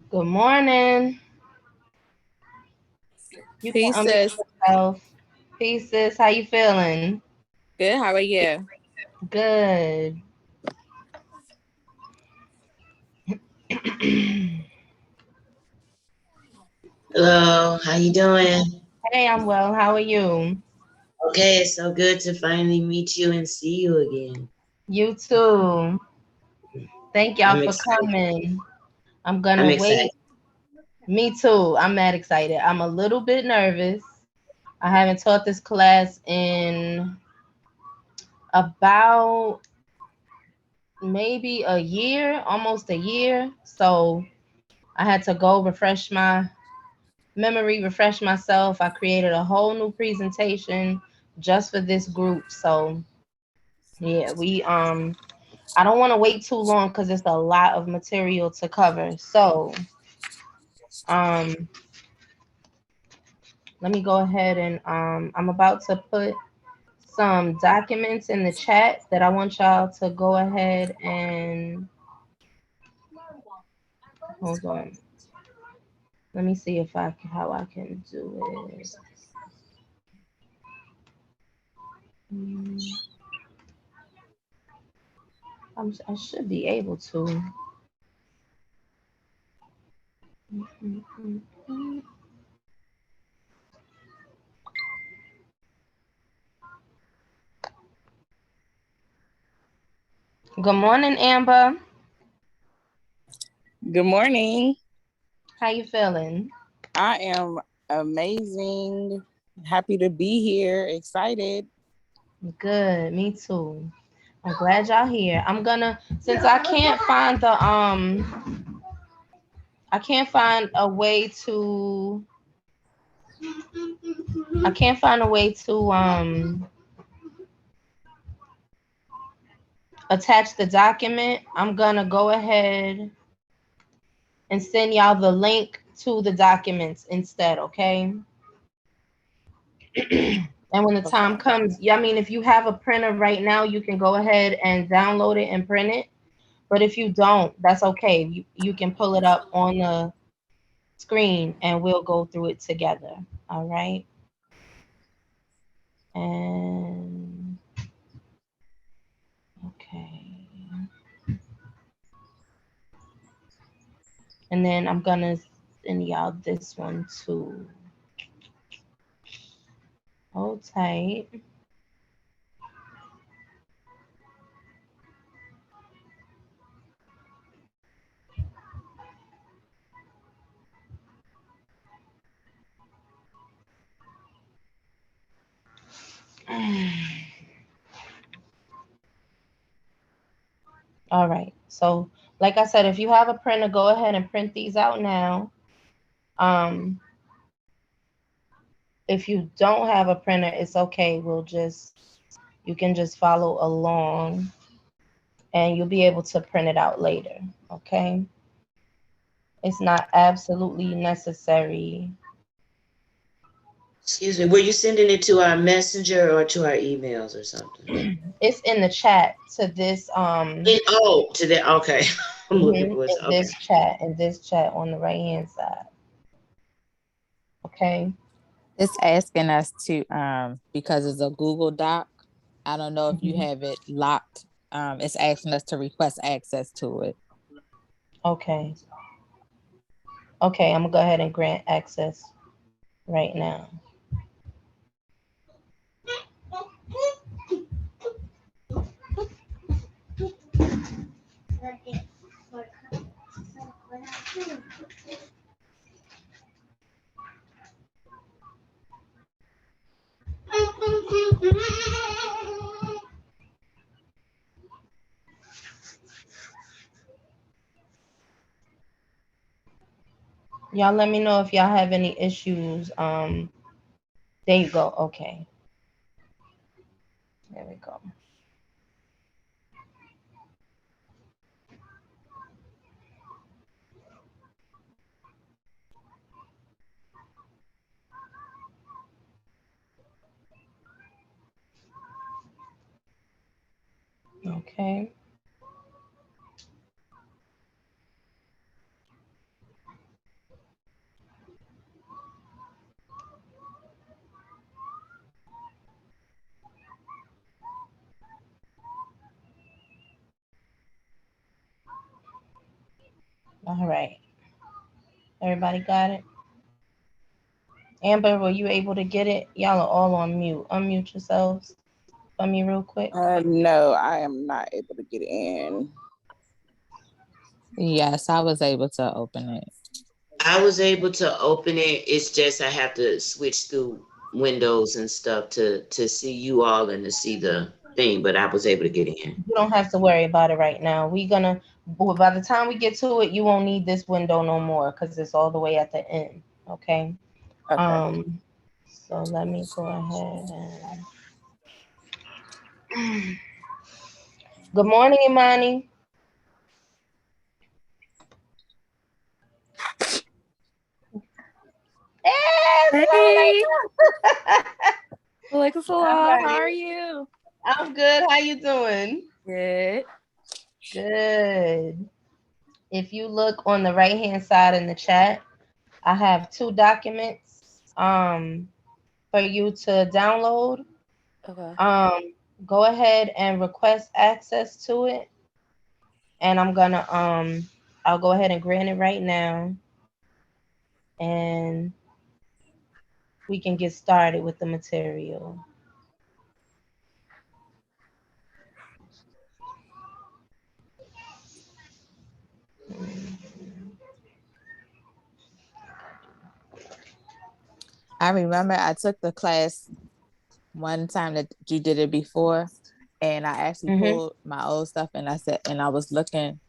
Good morning. You can Peace, unmute sis. yourself. Peace, sis. How you feeling? Good. How are you? Good. Hello, how you doing? Hey, I'm well. How are you? Okay, it's so good to finally meet you and see you again. You too. Thank y'all I'm for excited. coming. I'm I'm gonna excited. wait. Me too. I'm mad excited. I'm a little bit nervous. I haven't taught this class in about maybe a year, almost a year. So I had to go refresh my memory, refresh myself. I created a whole new presentation just for this group. So yeah, I don't want to wait too long because it's a lot of material to cover. So um let me go ahead and I'm about to put some documents in the chat that I want y'all to go ahead and hold on. Let me see if how I can do it. Mm, I should be able to. Mm, mm, mm, mm. Good morning, Amber. Good morning. How you feeling? I am amazing. Happy to be here. Excited. Good, me too. I'm glad y'all here. I'm gonna since I can't find a way to I can't find a way to attach the document. I'm gonna go ahead and send y'all the link to the documents instead, okay? And when the time Okay. comes, yeah, I mean, if you have a printer right now, you can go ahead and download it and print it. But if you don't, that's okay. You can pull it up on the screen and we'll go through it together. All right. And okay. And then I'm gonna send y'all this one too. Hold tight. All right. So, like I said, if you have a printer, go ahead and print these out now. Um, if you don't have a printer, it's okay. You can just follow along and you'll be able to print it out later. Okay. It's not absolutely necessary. Excuse me, were you sending it to our messenger or to our emails or something? It's in the chat to this To that. Okay, I'm looking for it. Okay. in this chat on the right hand side. Okay. It's asking us to because it's a Google Doc. I don't know if you Mhm. have it locked. It's asking us to request access to it. Okay. Okay, I'm gonna go ahead and grant access right now. Y'all let me know if y'all have any issues. There you go. Okay. There we go. Okay. All right. Everybody got it? Amber, were you able to get it? Y'all are all on mute. Unmute yourselves for me real quick. No, I am not able to get in. Yes, I was able to open it. I was able to open it. It's just I have to switch through windows and stuff to see you all and to see the thing, but I was able to get in. You don't have to worry about it right now. By the time we get to it, you won't need this window no more because it's all the way at the end. Okay. Okay. So let me go ahead and good morning, Imani. Hey, All Alaikum salam. How right. are you? I'm good. How you doing? Good. Good. If you look on the right hand side in the chat, I have two documents for you to download. Okay. Go ahead and request access to it, and I'll go ahead and grant it right now, and we can get started with the material. I remember I took the class one time that you did it before, and I actually Mhm. pulled my old stuff and I said, and I was looking,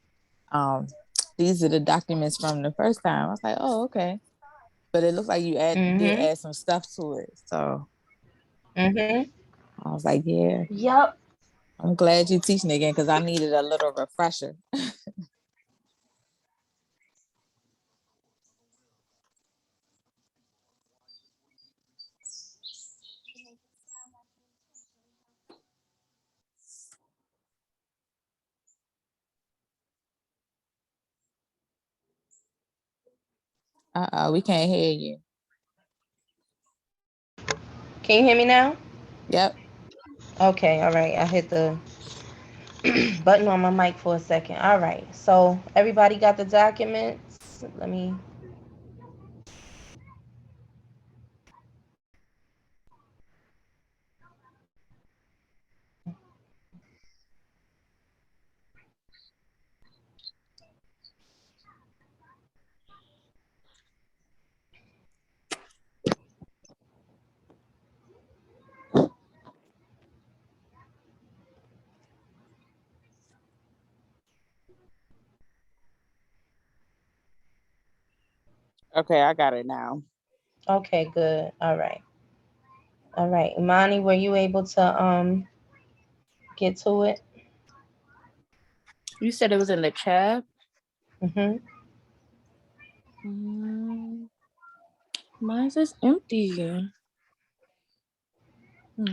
um, these are the documents from the first time. I was like, oh, okay. But it looks like you did Mhm. add some stuff to it. So Mhm. I was like, yeah, Yep. I'm glad you're teaching again because I needed a little refresher. We can't hear you. Can you hear me now? Yep. Okay. All right. I hit the button on my mic for a second. All right. So everybody got the documents. Let me. Okay, I got it now. Okay. Good. All right. All right. Imani, were you able to get to it? You said it was in the chat. Mhm. Mm, Mine is empty.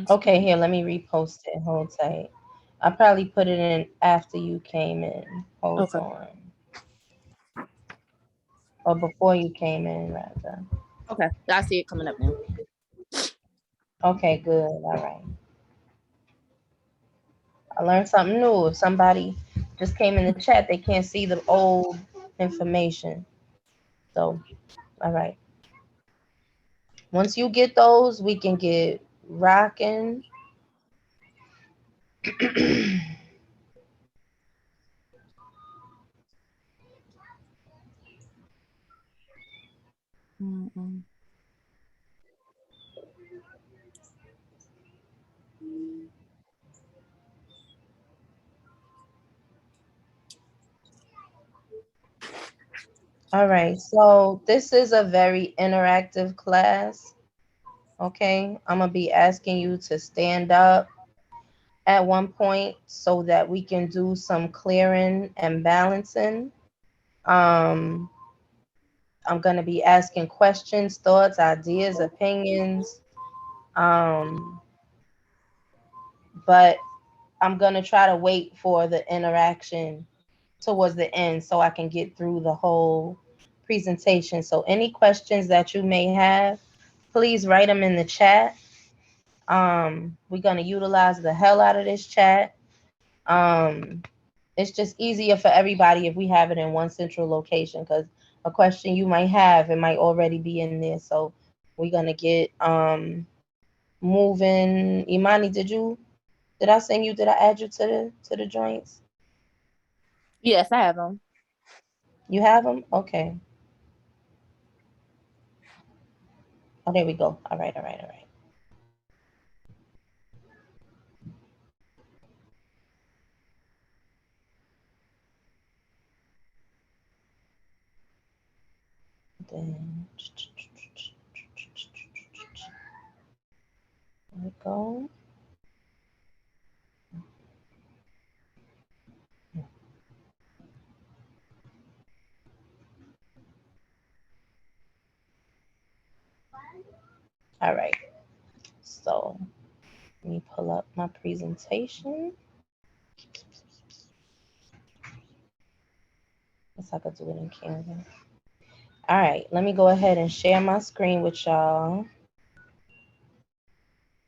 Okay. Here. Let me repost it. Hold tight. I probably put it in after you came in. Hold Okay. on. Or before you came in, rather. Okay. I see it coming up now. Okay. Good. All right. I learned something new. If somebody just came in the chat, they can't see the old information. So, all right. Once you get those, we can get rocking. Mm-mm. All right. So, this is a very interactive class. Okay. I'm going to be asking you to stand up at one point so that we can do some clearing and balancing. Um, I'm going to be asking questions, thoughts, ideas, opinions. Um, but I'm going to try to wait for the interaction towards the end so I can get through the whole presentation. So, any questions that you may have, please write them in the chat. We're going to utilize the hell out of this chat. Um, It's just easier for everybody if we have it in one central location, because a question you might have, it might already be in there. So we're gonna get moving. Imani, did I send you, did I add you to the joints? Yes, I have them. You have them? Okay. Oh, there we go. All right, all right, all right. Then there we go. All right. So let me pull up my presentation. Guess I could do it in Canva. All right, let me go ahead and share my screen with y'all.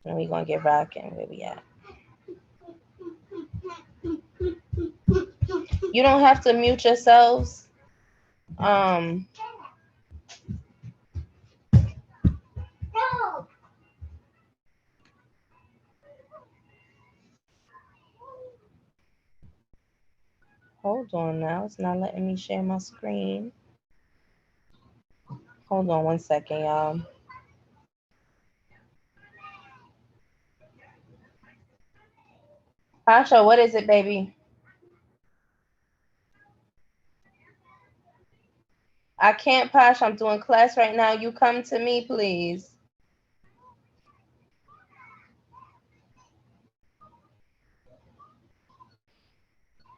And we're gonna get rocking. Where we at? You don't have to mute yourselves. Um, hold on now. It's not letting me share my screen. Hold on one second, y'all. Pasha, what is it, baby? I can't, Pasha. I'm doing class right now. You come to me, please.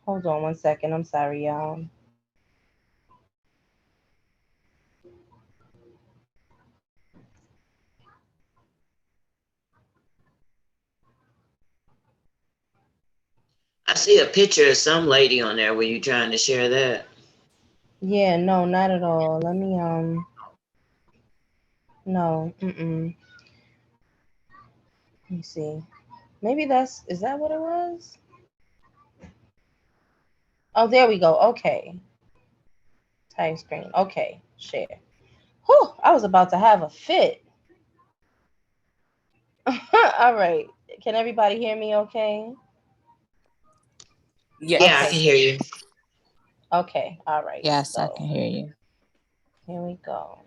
Hold on one second. I'm sorry, y'all. I see a picture of some lady on there. Were you trying to share that? Yeah, no, not at all. Let me no, Let me see. Maybe is that what it was? Oh, there we go. Okay. Time screen. Okay, share. Whew, I was about to have a fit. All right. Can everybody hear me okay? Yeah, I Yes. Okay. can hear you. Okay. All right. Yes, I So can hear you. here we go.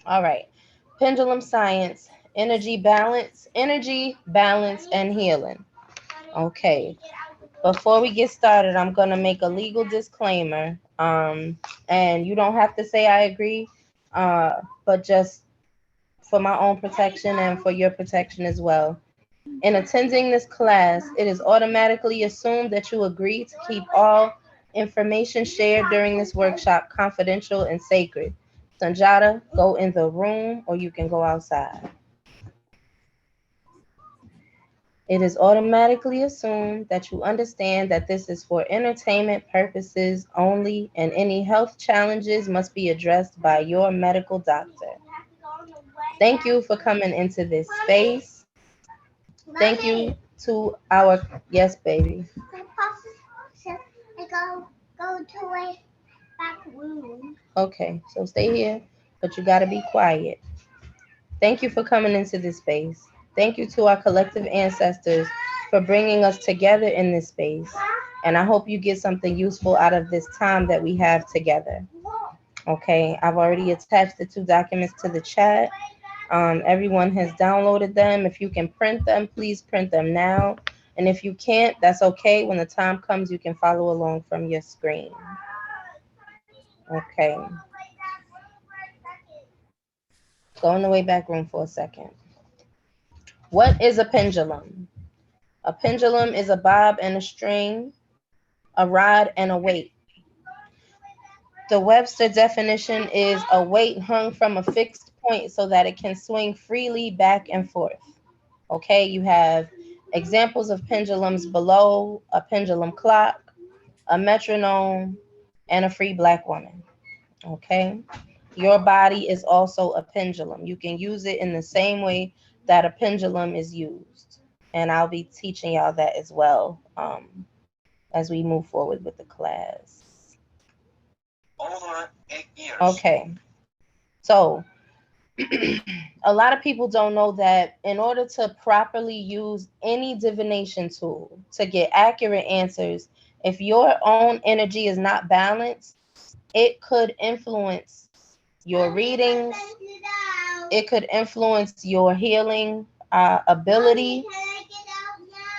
All right. Pendulum science, energy, balance, and healing. Okay. Before we get started, I'm gonna make a legal disclaimer. And you don't have to say I agree, but just for my own protection and for your protection as well. In attending this class, it is automatically assumed that you agree to keep all information shared during this workshop confidential and sacred. Sanjata, go in the room or you can go outside. It is automatically assumed that you understand that this is for entertainment purposes only, and any health challenges must be addressed by your medical doctor. Thank you for coming into this space. Thank you to our, yes, baby. Okay, so stay here, but you gotta be quiet. Thank you for coming into this space. Thank you to our collective ancestors for bringing us together in this space. And I hope you get something useful out of this time that we have together. Okay, I've already attached the 2 documents to the chat. Everyone has downloaded them. If you can print them, please print them now. And if you can't, that's okay. When the time comes, you can follow along from your screen. Okay. Go in the way back room for a second. What is a pendulum? A pendulum is a bob and a string, a rod and a weight. The Webster definition is a weight hung from a fixed point so that it can swing freely back and forth. Okay, you have examples of pendulums below: a pendulum clock, a metronome, and a free black woman. Okay, Your body is also a pendulum. You can use it in the same way that a pendulum is used. And I'll be teaching y'all that as well as we move forward with the class. Over 8 years. Okay. So a lot of people don't know that in order to properly use any divination tool to get accurate answers, if your own energy is not balanced, it could influence your readings, it could influence your healing ability.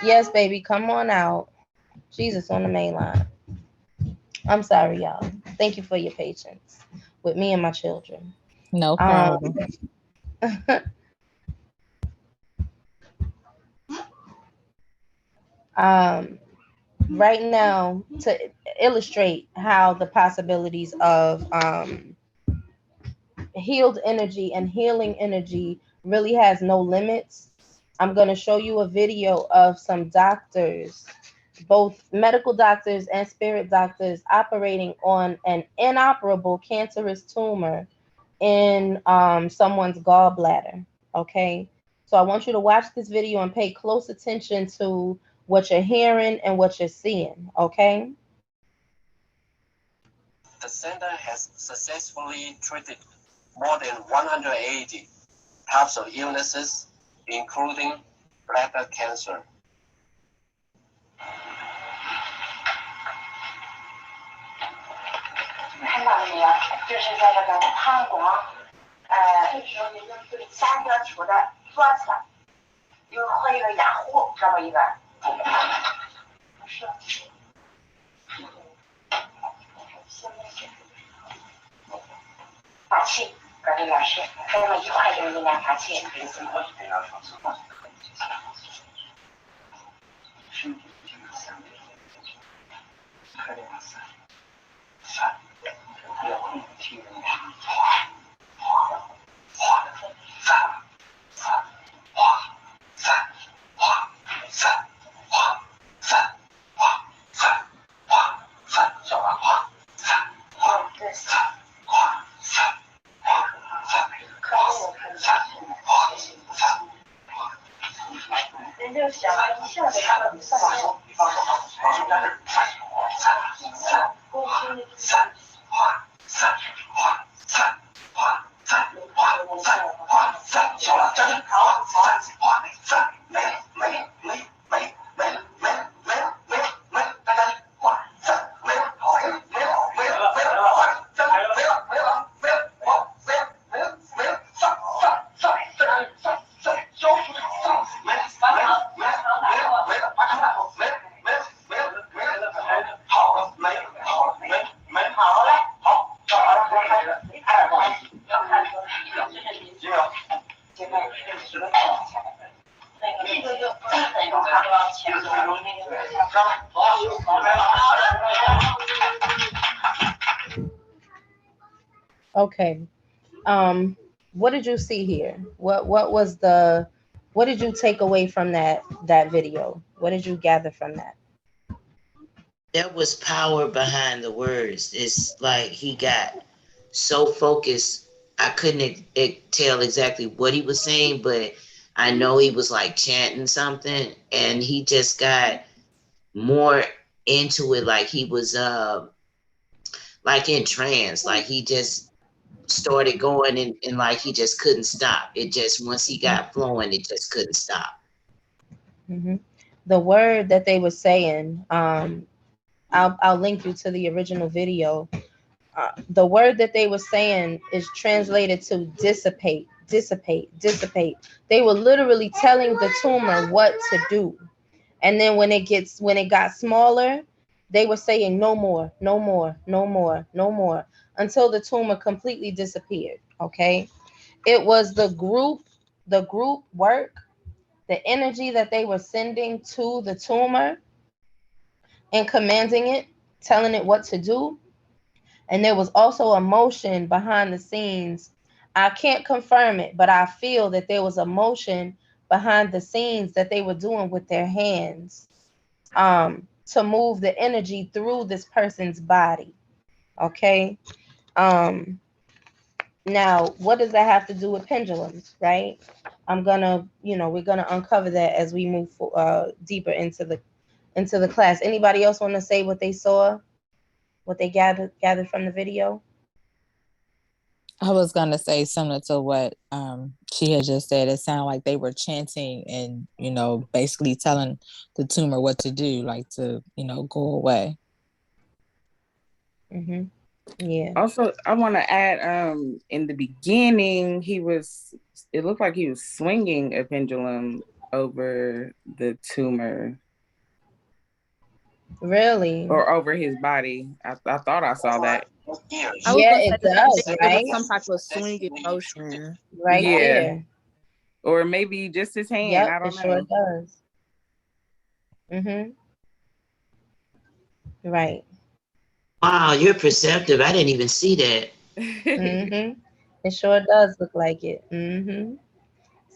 Yes, baby, come on out. Jesus on the main line. I'm sorry, y'all. Thank you for your patience with me and my children. No problem. Right now, to illustrate how the possibilities of healed energy and healing energy really has no limits, I'm going to show you a video of some doctors, both medical doctors and spirit doctors, operating on an inoperable cancerous tumor in someone's gallbladder. Okay, so I want you to watch this video and pay close attention to what you're hearing and what you're seeing. Okay. The center has successfully treated more than 180 types of illnesses, including bladder cancer. 看到了没有？就是在这个膀胱，下颌处的左侧有和一个压壶，这么一个。是。发气，跟这个是，咱们一块就是练发气。Okay. What did you see here? What did you take away from that video? What did you gather from that? There was power behind the words. It's like he got so focused. I couldn't tell exactly what he was saying, but I know he was like chanting something, and he just got more into it. Like he was like in trance. Like he just started going and like he just couldn't stop. It just, once he got flowing, it just couldn't stop. Mm-hmm. The word that they were saying, I'll link you to the original video. The word that they were saying is translated to dissipate, dissipate, dissipate. They were literally telling the tumor what to do. And then when it got smaller, they were saying no more, no more, no more, no more, until the tumor completely disappeared. Okay. It was the group work, the energy that they were sending to the tumor and commanding it, telling it what to do. And there was also emotion behind the scenes. I can't confirm it, but I feel that there was emotion behind the scenes that they were doing with their hands to move the energy through this person's body. Okay. Now, what does that have to do with pendulums, right? We're gonna uncover that as we move deeper into the class. Anybody else want to say what they saw, what they gathered from the video? I was gonna say similar to what she had just said. It sounded like they were chanting and basically telling the tumor what to do, like to go away. Mm-hmm. Yeah. Also, I want to add, in the beginning, it looked like he was swinging a pendulum over the tumor. Really? Or over his body. I thought I saw that. I was Yeah, gonna say it the same thing. does, It was right? some type of swinging motion. Right Yeah. there. Or maybe just his hand. Yep, I it don't sure know. does. Mm-hmm. Right. Wow, you're perceptive. I didn't even see that. Mm-hmm. It sure does look like it. Mm-hmm.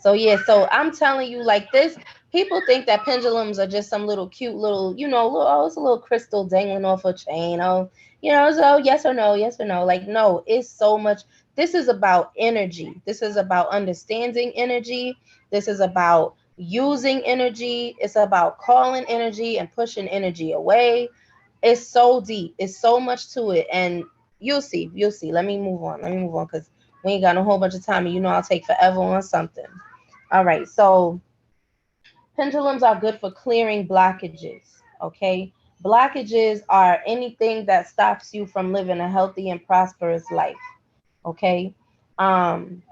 So yeah, so I'm telling you, like this, people think that pendulums are just some little cute little, it's a little crystal dangling off a chain. Oh, so yes or no, yes or no. Like, no, it's so much. This is about energy. This is about understanding energy. This is about using energy. It's about calling energy and pushing energy away. It's so deep. It's so much to it. And you'll see. You'll see. Let me move on. Because we ain't got a whole bunch of time. And I'll take forever on something. All right, so pendulums are good for clearing blockages, okay? Blockages are anything that stops you from living a healthy and prosperous life, okay? Um,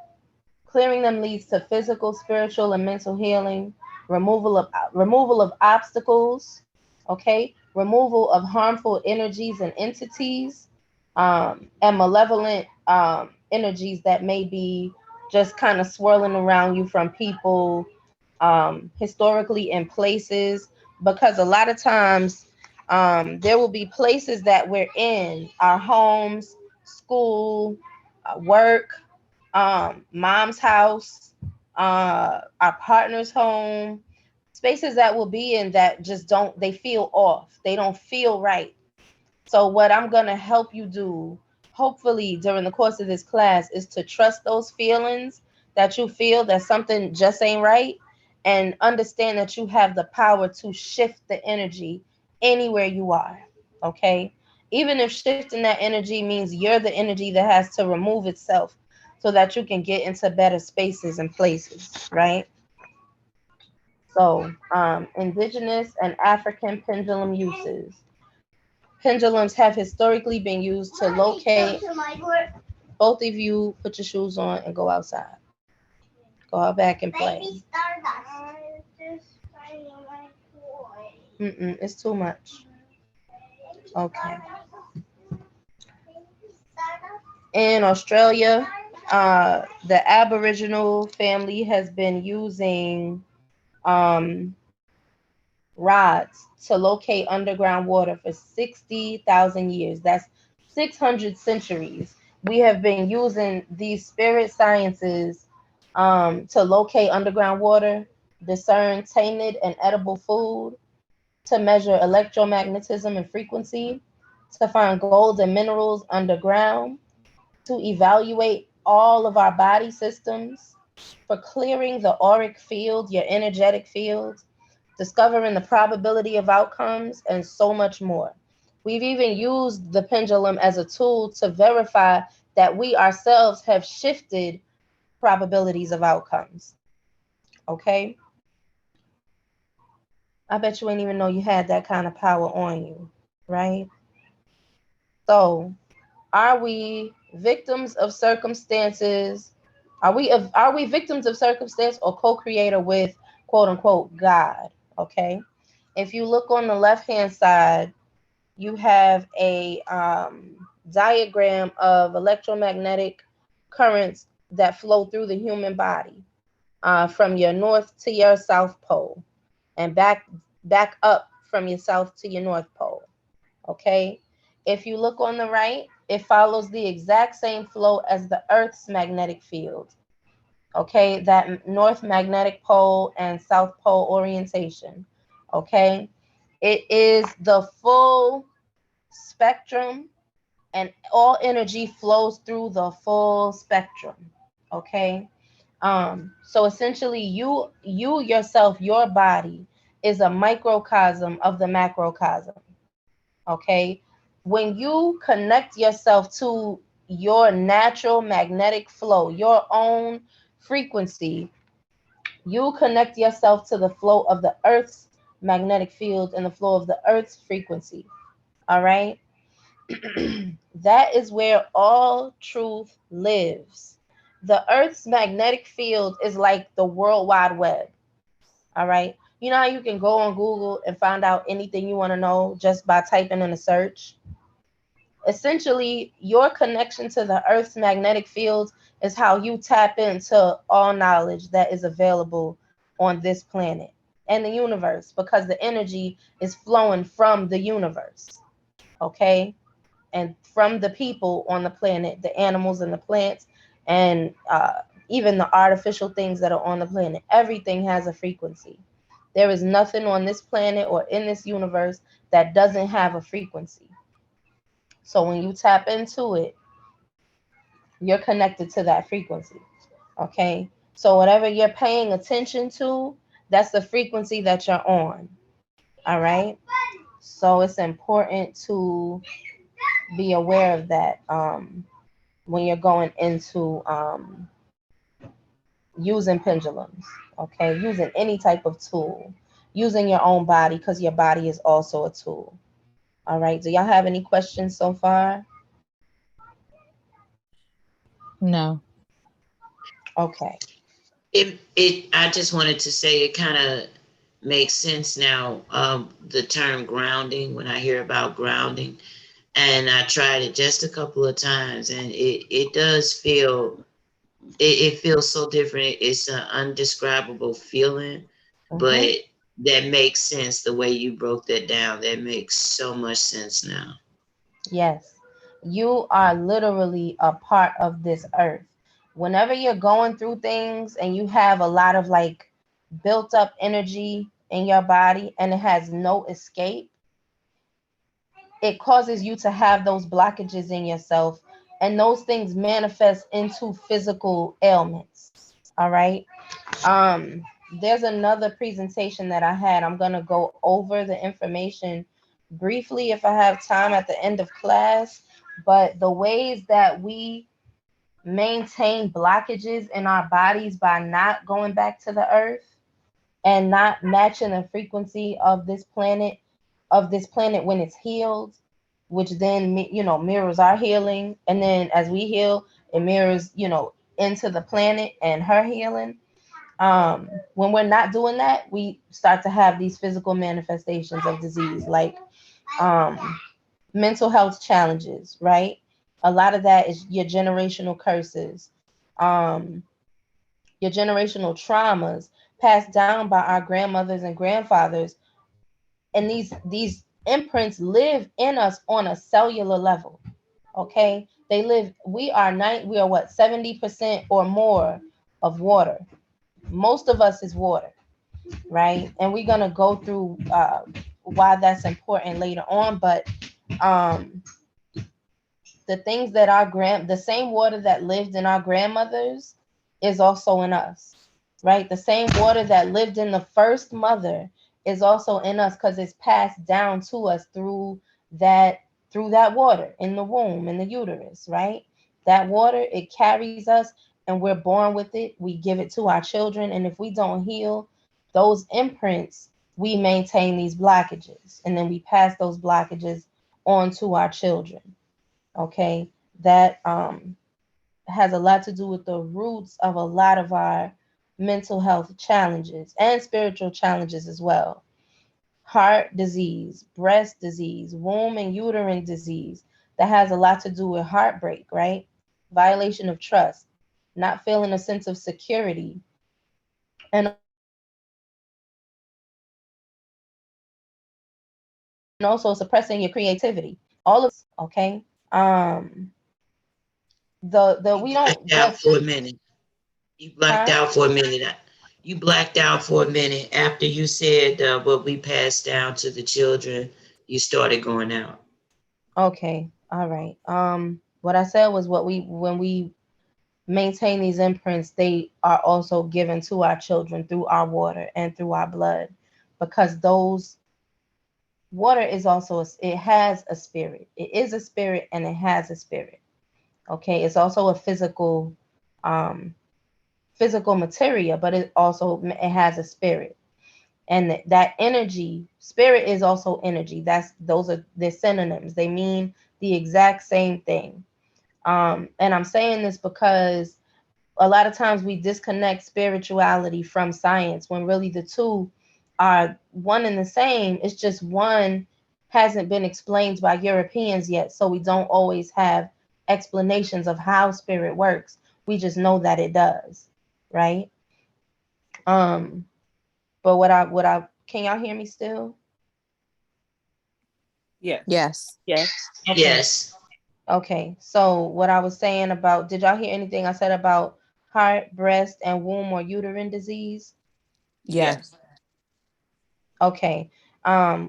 Clearing them leads to physical, spiritual, and mental healing, removal of obstacles, okay? Removal of harmful energies and entities, and malevolent energies that may be just kind of swirling around you from people historically in places, because a lot of times there will be places that we're in, our homes, school, work, mom's house, our partner's home, spaces that we'll be in that just they feel off. They don't feel right. So what I'm going to help you do, hopefully during the course of this class, is to trust those feelings that you feel that something just ain't right, and understand that you have the power to shift the energy anywhere you are. Okay? Even if shifting that energy means you're the energy that has to remove itself so that you can get into better spaces and places, right? So, indigenous and African pendulum uses. Pendulums have historically been used to locate. Both of you put your shoes on and go outside. Go out back and play. It's too much. Okay. In Australia, the Aboriginal family has been using um, rods to locate underground water for 60,000 years. That's 600 centuries. We have been using these spirit sciences to locate underground water, discern tainted and edible food, to measure electromagnetism and frequency, to find gold and minerals underground, to evaluate all of our body systems, for clearing the auric field, your energetic field, discovering the probability of outcomes, and so much more. We've even used the pendulum as a tool to verify that we ourselves have shifted probabilities of outcomes. Okay? I bet you ain't even know you had that kind of power on you, right? So, are we victims of circumstances? Are we victims of circumstance or co-creator with quote unquote God? Okay. If you look on the left hand side, you have a diagram of electromagnetic currents that flow through the human body, from your north to your south pole, and back up from your south to your north pole. Okay. If you look on the right, it follows the exact same flow as the Earth's magnetic field. Okay, that north magnetic pole and south pole orientation. Okay, it is the full spectrum and all energy flows through the full spectrum. Okay. So essentially, you yourself, your body is a microcosm of the macrocosm. Okay. When you connect yourself to your natural magnetic flow, your own frequency, you connect yourself to the flow of the earth's magnetic field and the flow of the earth's frequency. All right. That is where all truth lives. The earth's magnetic field is like the world wide web. All right. You know how you can go on Google and find out anything you want to know just by typing in a search? Essentially, your connection to the earth's magnetic field is how you tap into all knowledge that is available on this planet and the universe, because the energy is flowing from the universe. Okay. And from the people on the planet, the animals and the plants, and even the artificial things that are on the planet. Everything has a frequency. There is nothing on this planet or in this universe that doesn't have a frequency. So when you tap into it, you're connected to that frequency. Okay. So whatever you're paying attention to, that's the frequency that you're on. All right. So it's important to be aware of that. When you're going into using pendulums, okay, using any type of tool, using your own body, because your body is also a tool. All right. Do y'all have any questions so far? No. Okay. It I just wanted to say it kind of makes sense now. The term grounding, when I hear about grounding, and I tried it just a couple of times, and it does feel it feels so different. It's an undescribable feeling, Mm-hmm. but that makes sense the way you broke that down. That makes so much sense now. Yes. You are literally a part of this earth. Whenever you're going through things and you have a lot of like built up energy in your body and it has no escape, it causes you to have those blockages in yourself, and those things manifest into physical ailments. All right. um there's another presentation that I had. I'm going to go over the information briefly if I have time at the end of class, but the ways that we maintain blockages in our bodies by not going back to the earth and not matching the frequency of this planet when it's healed, which then mirrors our healing, and then as we heal, it mirrors into the planet and her healing. When we're not doing that, we start to have these physical manifestations of disease, like um, mental health challenges, right? A lot of that is your generational curses, um, your generational traumas passed down by our grandmothers and grandfathers, and these imprints live in us on a cellular level. Okay, they live. We are what, 70% or more of water. Most of us is water, right? And we're gonna go through why that's important later on. But um, the things that the same water that lived in our grandmothers is also in us, right? The same water that lived in the first mother is also in us, because it's passed down to us that through that water in the womb, in the uterus, right? That water, it carries us, and we're born with it. We give it to our children, and if we don't heal those imprints, we maintain these blockages, and then we pass those blockages on to our children. Okay, that has a lot to do with the roots of a lot of our mental health challenges and spiritual challenges as well. Heart disease, breast disease, womb and uterine disease, that has a lot to do with heartbreak, right? Violation of trust, not feeling a sense of security, and also suppressing your creativity. All of these things are imprints, okay? Um the You we blacked don't out just for a minute. You blacked huh out for a minute. You blacked out for a minute after you said what we passed down to the children. You started going out. okay. All right. What I said was what we when we maintain these imprints, they are also given to our children through our water and through our blood, because those water is also it has a spirit. It is a spirit and it has a spirit. Okay, it's also a um, physical material, but it has a spirit, and that energy, spirit is also energy. They're synonyms. They mean the exact same thing. And I'm saying this because a lot of times we disconnect spirituality from science when really the two are one and the same. It's just one hasn't been explained by Europeans yet, so we don't always have explanations of how spirit works. We just know that it does, right? Um, but what I can y'all hear me still? Yes. Yes. Yes. Okay. Yes. Okay. So what I was saying about, did y'all hear anything I said about heart, breast, and womb or uterine disease? Yes. Okay.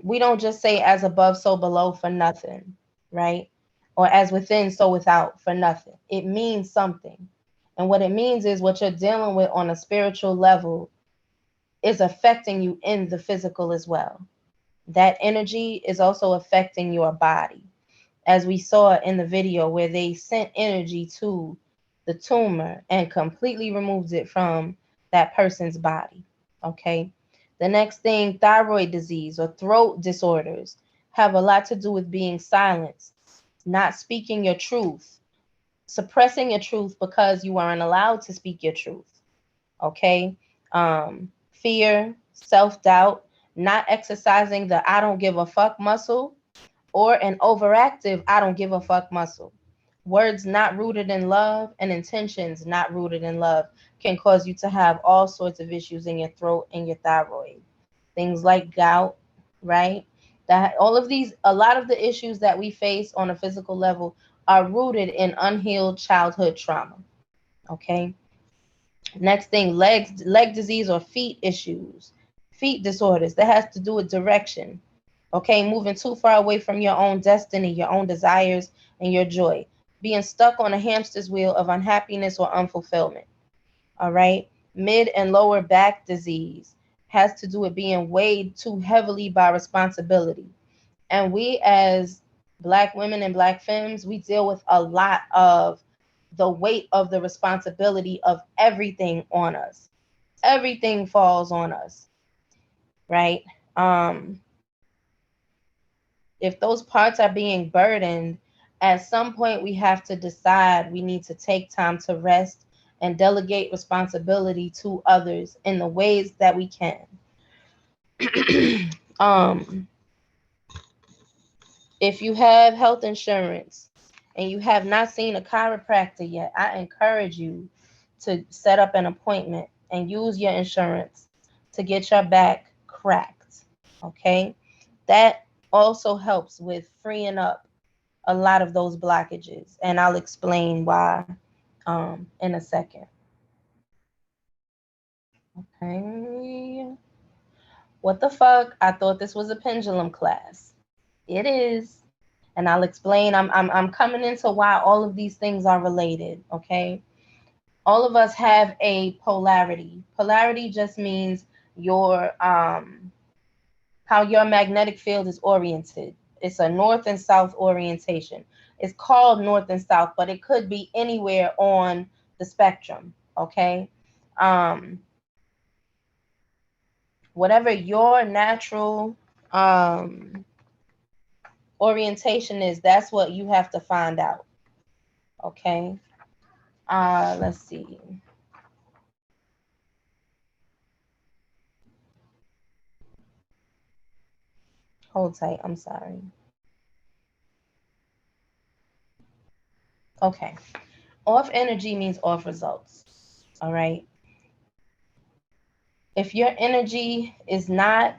We don't just say as above, so below for nothing, right? Or as within, so without for nothing. It means something. And what it means is what you're dealing with on a spiritual level is affecting you in the physical as well. That energy is also affecting your body, as we saw in the video where they sent energy to the tumor and completely removed it from that person's body. Okay. The next thing, thyroid disease or throat disorders have a lot to do with being silenced, not speaking your truth, suppressing your truth because you aren't allowed to speak your truth. Okay. Fear, self doubt, not exercising the I don't give a fuck muscle, or an overactive I don't give a fuck muscle. Words not rooted in love and intentions not rooted in love can cause you to have all sorts of issues in your throat and your thyroid. Things like gout, right? That all of these, a lot of the issues that we face on a physical level are rooted in unhealed childhood trauma. Okay. Next thing, leg disease or feet issues, feet disorders that has to do with direction. Okay, moving too far away from your own destiny, your own desires, and your joy. Being stuck on a hamster's wheel of unhappiness or unfulfillment. All right. Mid and lower back disease has to do with being weighed too heavily by responsibility. And we, as Black women and Black femmes, we deal with a lot of the weight of the responsibility of everything on us. Everything falls on us, right? Um, if those parts are being burdened, at some point we have to decide we need to take time to rest and delegate responsibility to others in the ways that we can. um, if you have health insurance and you have not seen a chiropractor yet, I encourage you to set up an appointment and use your insurance to get your back cracked. Okay? That also helps with freeing up a lot of those blockages, and I'll explain why in a second. Okay. What the fuck? I thought this was a pendulum class. It is. And I'll explain. I'm coming into why all of these things are related. Okay. All of us have a polarity. Polarity just means your how your magnetic field is oriented. It's a north and south orientation. It's called north and south, but it could be anywhere on the spectrum. Okay. Um, whatever your natural orientation is, that's what you have to find out. Okay. Let's see. Hold tight. I'm sorry. Okay. Off energy means off results. All right. If your energy is not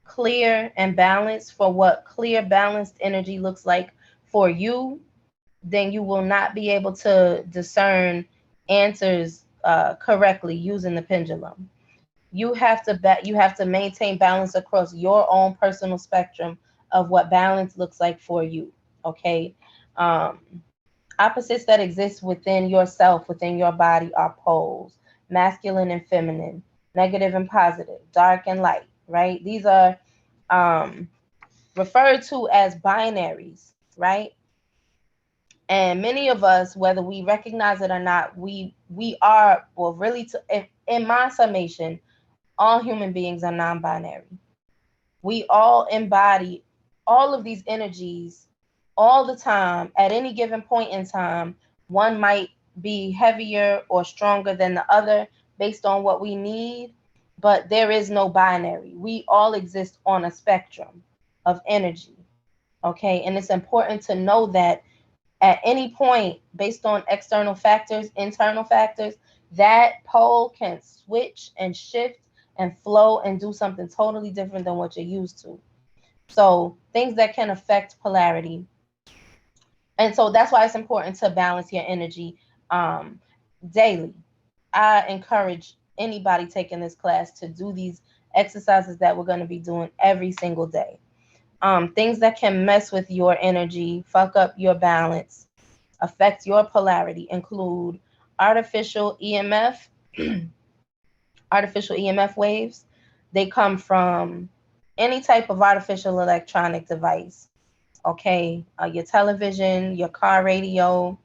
clear and balanced for what clear, balanced energy looks like for you, then you will not be able to discern answers correctly using the pendulum. You have to maintain balance across your own personal spectrum of what balance looks like for you. Okay. Um, Opposites that exist within yourself, within your body, are poles: masculine and feminine, negative and positive, dark and light, right? These are um, referred to as binaries, right? And many of us, whether we recognize it or not, we are, well, really, in my summation, all human beings are non-binary. We all embody all of these energies all the time. At any given point in time, one might be heavier or stronger than the other based on what we need, but there is no binary. We all exist on a spectrum of energy. Okay, and it's important to know that at any point, based on external factors, internal factors, that pole can switch and shift and flow and do something totally different than what you're used to. So things that can affect polarity. And so that's why it's important to balance your energy um, daily. I encourage anybody taking this class to do these exercises that we're going to be doing every single day. Things that can mess with your energy, fuck up your balance, affect your polarity include artificial EMF, artificial EMF waves. They come from any type of artificial electronic device. Okay, your television, your car radio,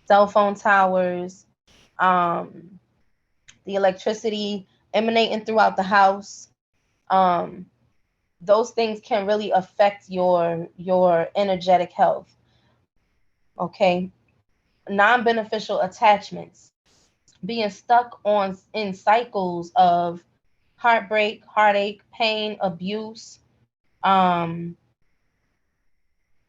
cell phone towers, um, the electricity emanating throughout the house. Um, those things can really affect your energetic health. Okay, non-beneficial attachments, being stuck on in cycles of heartbreak, heartache, pain, abuse, um,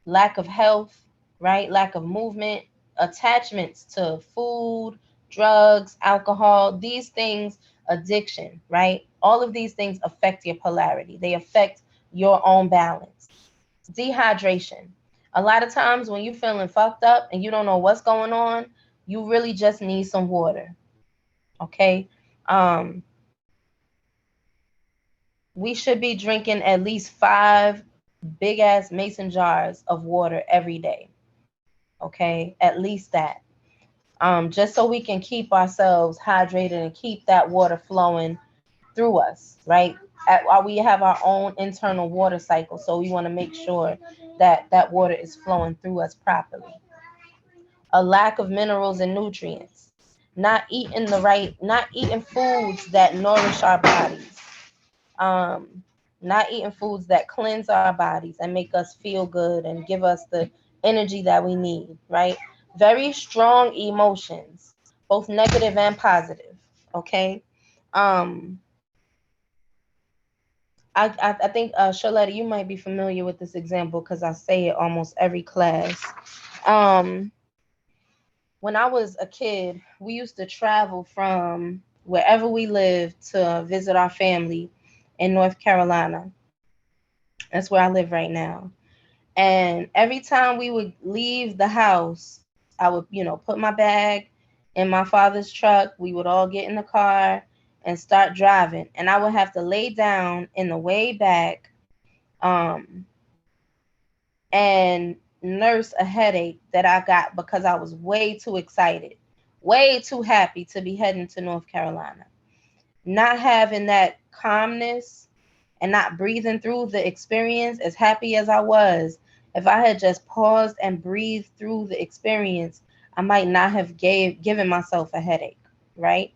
lack of health, right? Lack of movement, attachments to food, drugs, alcohol, these things, addiction, right? All of these things affect your polarity. They affect your own balance. Dehydration. A lot of times when you're feeling fucked up and you don't know what's going on, you really just need some water. Okay. Um, we should be drinking at least 5 big ass mason jars of water every day. Okay, at least that. Just so we can keep ourselves hydrated and keep that water flowing through us, right? We have our own internal water cycle, so we want to make sure that that water is flowing through us properly. A lack of minerals and nutrients, not eating foods that nourish our bodies, um, not eating foods that cleanse our bodies and make us feel good and give us the energy that we need, right? Very strong emotions, both negative and positive. Okay. Um, I think Charlotte, you might be familiar with this example because I say it almost every class. Um, when I was a kid, we used to travel from wherever we lived to visit our family in North Carolina. That's where I live right now. And every time we would leave the house, I would, put my bag in my father's truck. We would all get in the car and start driving. And I would have to lay down in the way back um, and nurse a headache that I got because I was way too excited, way too happy to be heading to North Carolina. Not having that calmness and not breathing through the experience, as happy as I was, if I had just paused and breathed through the experience, I might not have given myself a headache, right?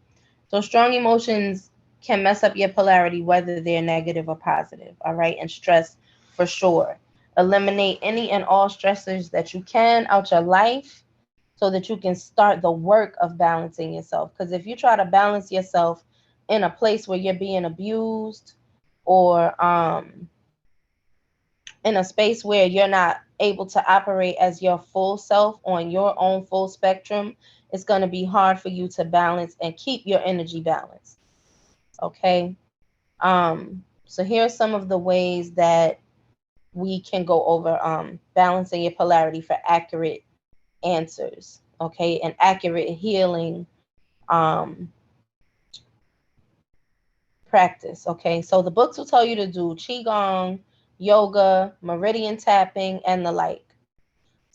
So strong emotions can mess up your polarity, whether they're negative or positive, all right? And stress for sure. Eliminate any and all stressors that you can out your life so that you can start the work of balancing yourself. Because if you try to balance yourself in a place where you're being abused, or in a space where you're not able to operate as your full self on your own full spectrum, it's going to be hard for you to balance and keep your energy balanced. Okay. So here are some of the ways that we can go over balancing your polarity for accurate answers. Okay, and accurate healing um, practice. Okay, so the books will tell you to do qigong, yoga, meridian tapping, and the like.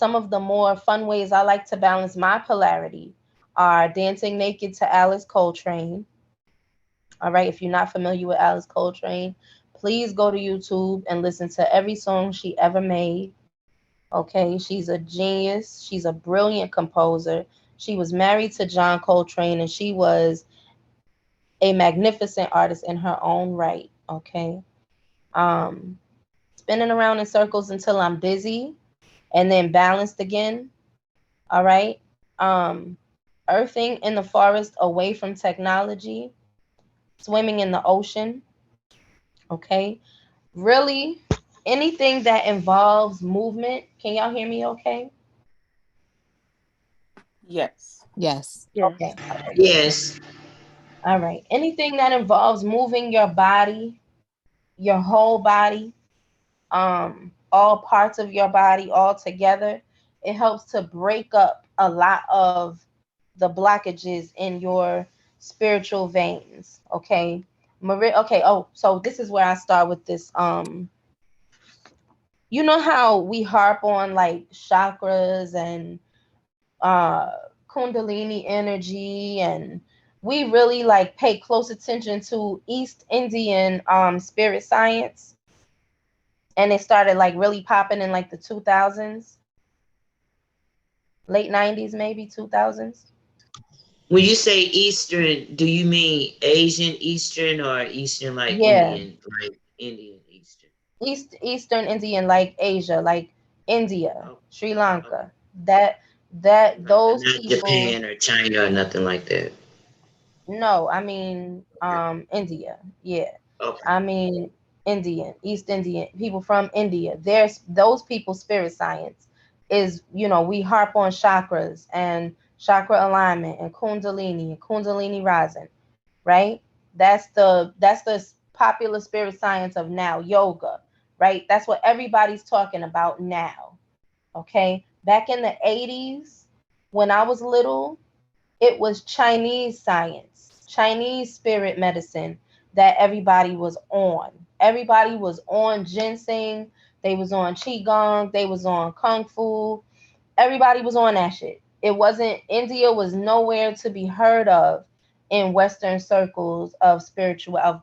Some of the more fun ways I like to balance my polarity are dancing naked to Alice Coltrane. All right, if you're not familiar with Alice Coltrane, please go to YouTube and listen to every song she ever made. Okay, she's a genius. She's a brilliant composer. She was married to John Coltrane and she was a magnificent artist in her own right. Okay. Um, Spinning around in circles until I'm dizzy and then balanced again. All right. Um, Earthing in the forest away from technology, swimming in the ocean. Okay. Really, anything that involves movement. Can y'all hear me okay? Yes. Yes. Okay. Yes. All right. Yes. All right. Anything that involves moving your body, your whole body, all parts of your body all together, it helps to break up a lot of the blockages in your spiritual veins. Okay. Okay. Oh, so this is where I start with this. You know how we harp on like chakras and kundalini energy, and we really like pay close attention to East Indian spirit science, and it started like really popping in like the 2000s, late 90s, maybe 2000s. When you say Eastern, do you mean Asian Eastern or Eastern like Yeah, Indian, like Indian Eastern? Eastern Indian, like Asia, like India, Oh, Sri okay. Lanka. That Okay. those Not people. Japan or China or nothing like that. No, I mean Okay. India. Yeah. Okay. I mean Indian, East Indian, people from India. There's those people spirit science is, we harp on chakras and chakra alignment and kundalini rising, right? That's the popular spirit science of now, yoga, right? That's what everybody's talking about now. Okay? Back in the 80s when I was little, it was Chinese science, Chinese spirit medicine that everybody was on. Everybody was on ginseng, they was on qigong, they was on kung fu. Everybody was on that shit. It wasn't India was nowhere to be heard of in Western circles of spiritual of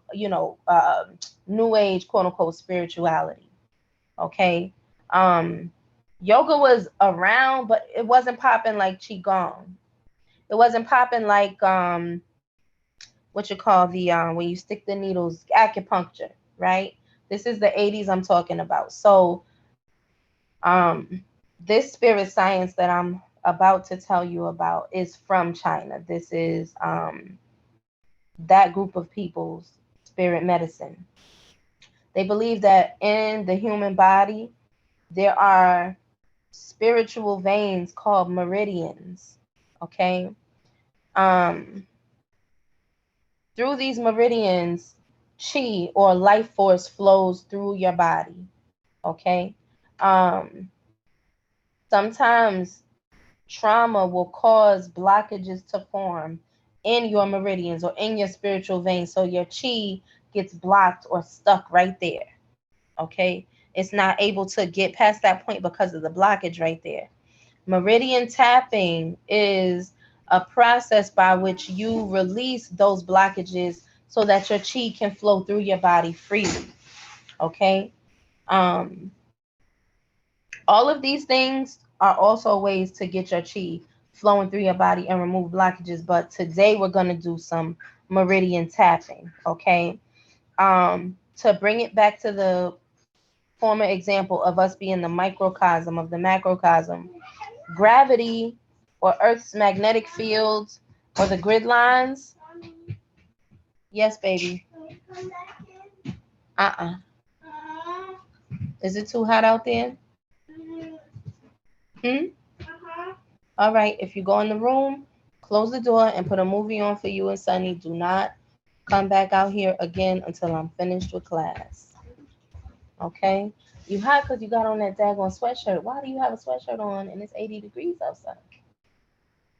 new age quote unquote spirituality. Okay. Um Yoga was around, but it wasn't popping like qigong. It wasn't popping like what you call the when you stick the needles, acupuncture, right? This is the 80s I'm talking about. So this spirit science that I'm about to tell you about is from China. This is that group of people's spirit medicine. They believe that in the human body there are spiritual veins called meridians. Okay. Um Through these meridians, chi or life force flows through your body. Okay. Um, Sometimes trauma will cause blockages to form in your meridians or in your spiritual veins. So your chi gets blocked or stuck right there. Okay. It's not able to get past that point because of the blockage right there. Meridian tapping is a process by which you release those blockages so that your chi can flow through your body freely. Okay. Um, all of these things are also ways to get your chi flowing through your body and remove blockages. But today we're going to do some meridian tapping. Okay. To bring it back to the former example of us being the microcosm of the macrocosm, gravity or Earth's magnetic fields or the grid lines. Yes, baby. Uh-uh. Is it too hot out there? Hmm? All right. If you go in the room, close the door and put a movie on for you and Sunny. Do not come back out here again until I'm finished with class. Okay? You hot because you got on that daggone sweatshirt. Why do you have a sweatshirt on and it's 80 degrees outside?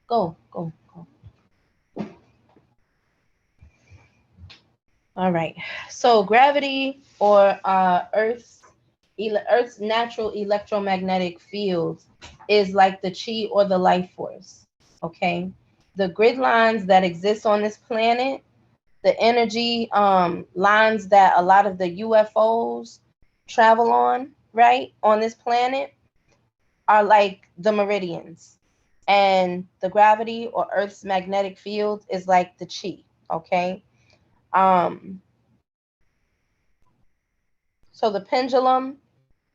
Go, go, go. All right. So gravity or Earth's Earth's natural electromagnetic field is like the chi or the life force. Okay. The grid lines that exist on this planet, the energy lines that a lot of the UFOs travel on, right, on this planet, are like the meridians. And the gravity or Earth's magnetic field is like the chi. Okay. Um, so the pendulum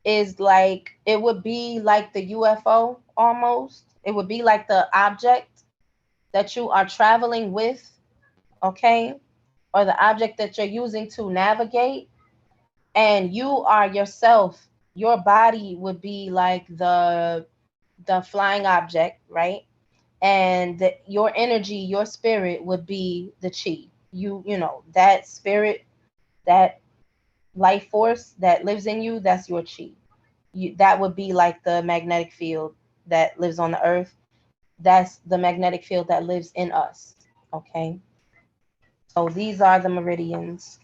is like, it would be like the UFO almost. It would be like the object that you are traveling with, okay? Or the object that you're using to navigate. And you are yourself, your body would be like the flying object, right? And your energy, your spirit would be the chi. You know, that spirit, that life force that lives in you, that's your chi. That would be like the magnetic field that lives on the earth. That's the magnetic field that lives in us. Okay. So these are the meridians.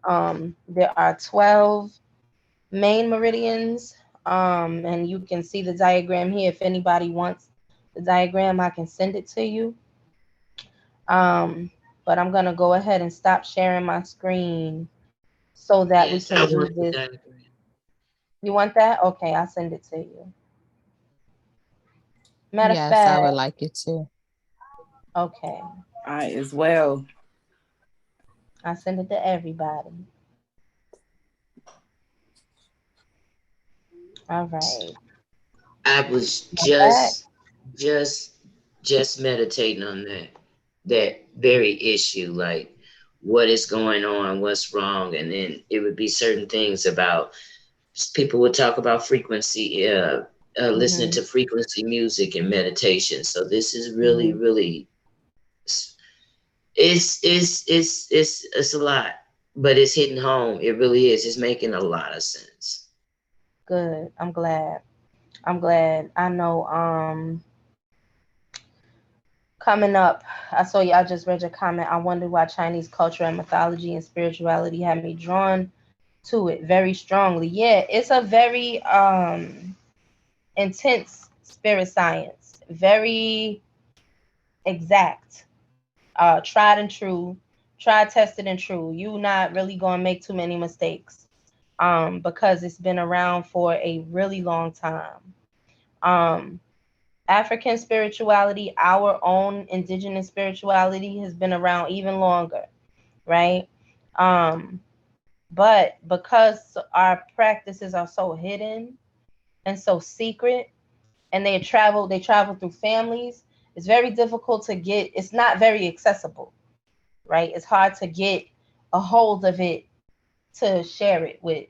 There are 12 main meridians. And you can see the diagram here. If anybody wants the diagram, I can send it to you. Um, but I'm going to go ahead and stop sharing my screen so that we Yes, I can do want the this. diagram. You want that? Okay, I'll send it to you. Matter of Yes, I fact, would like it too. okay, I as well. I send it to everybody. All right. I was Back. just just meditating on that very issue, like what is going on, what's wrong, and then it would be certain things about people would talk about frequency, listening Mm-hmm. to frequency music and meditation. So this is really, Mm-hmm. really, it's a lot, but it's hitting home. It really is. It's making a lot of sense. Good. I'm glad. I'm glad. I know. Coming up, I saw you. I just read your comment. I wonder why Chinese culture and mythology and spirituality had me drawn to it very strongly. Yeah, it's a very intense spirit science. Very exact. Tried and true. Tried, tested, and true. You not really gonna make too many mistakes. Because it's been around for a really long time. Um, African spirituality, our own indigenous spirituality, has been around even longer, right? Um, but because our practices are so hidden and so secret, and they travel through families, it's very difficult to get. It's not very accessible, right? It's hard to get a hold of it to share it with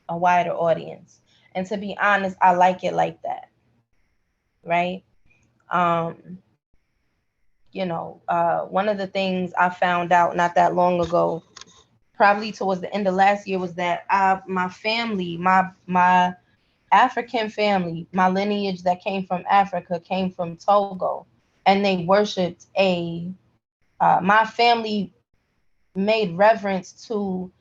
a wider audience. And to be honest, I like it like that, right? Um, one of the things I found out not that long ago, probably towards the end of last year, was that my family, my African family, my lineage that came from Africa came from Togo, and they worshipped my family made reverence to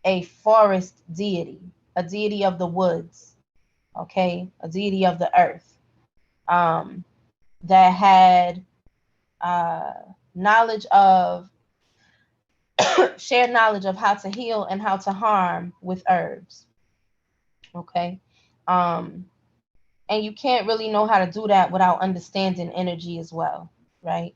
a forest deity, a deity of the woods, okay, a deity of the earth, um, that had uh, knowledge of shared knowledge of how to heal and how to harm with herbs. Okay. Um, and you can't really know how to do that without understanding energy as well, right?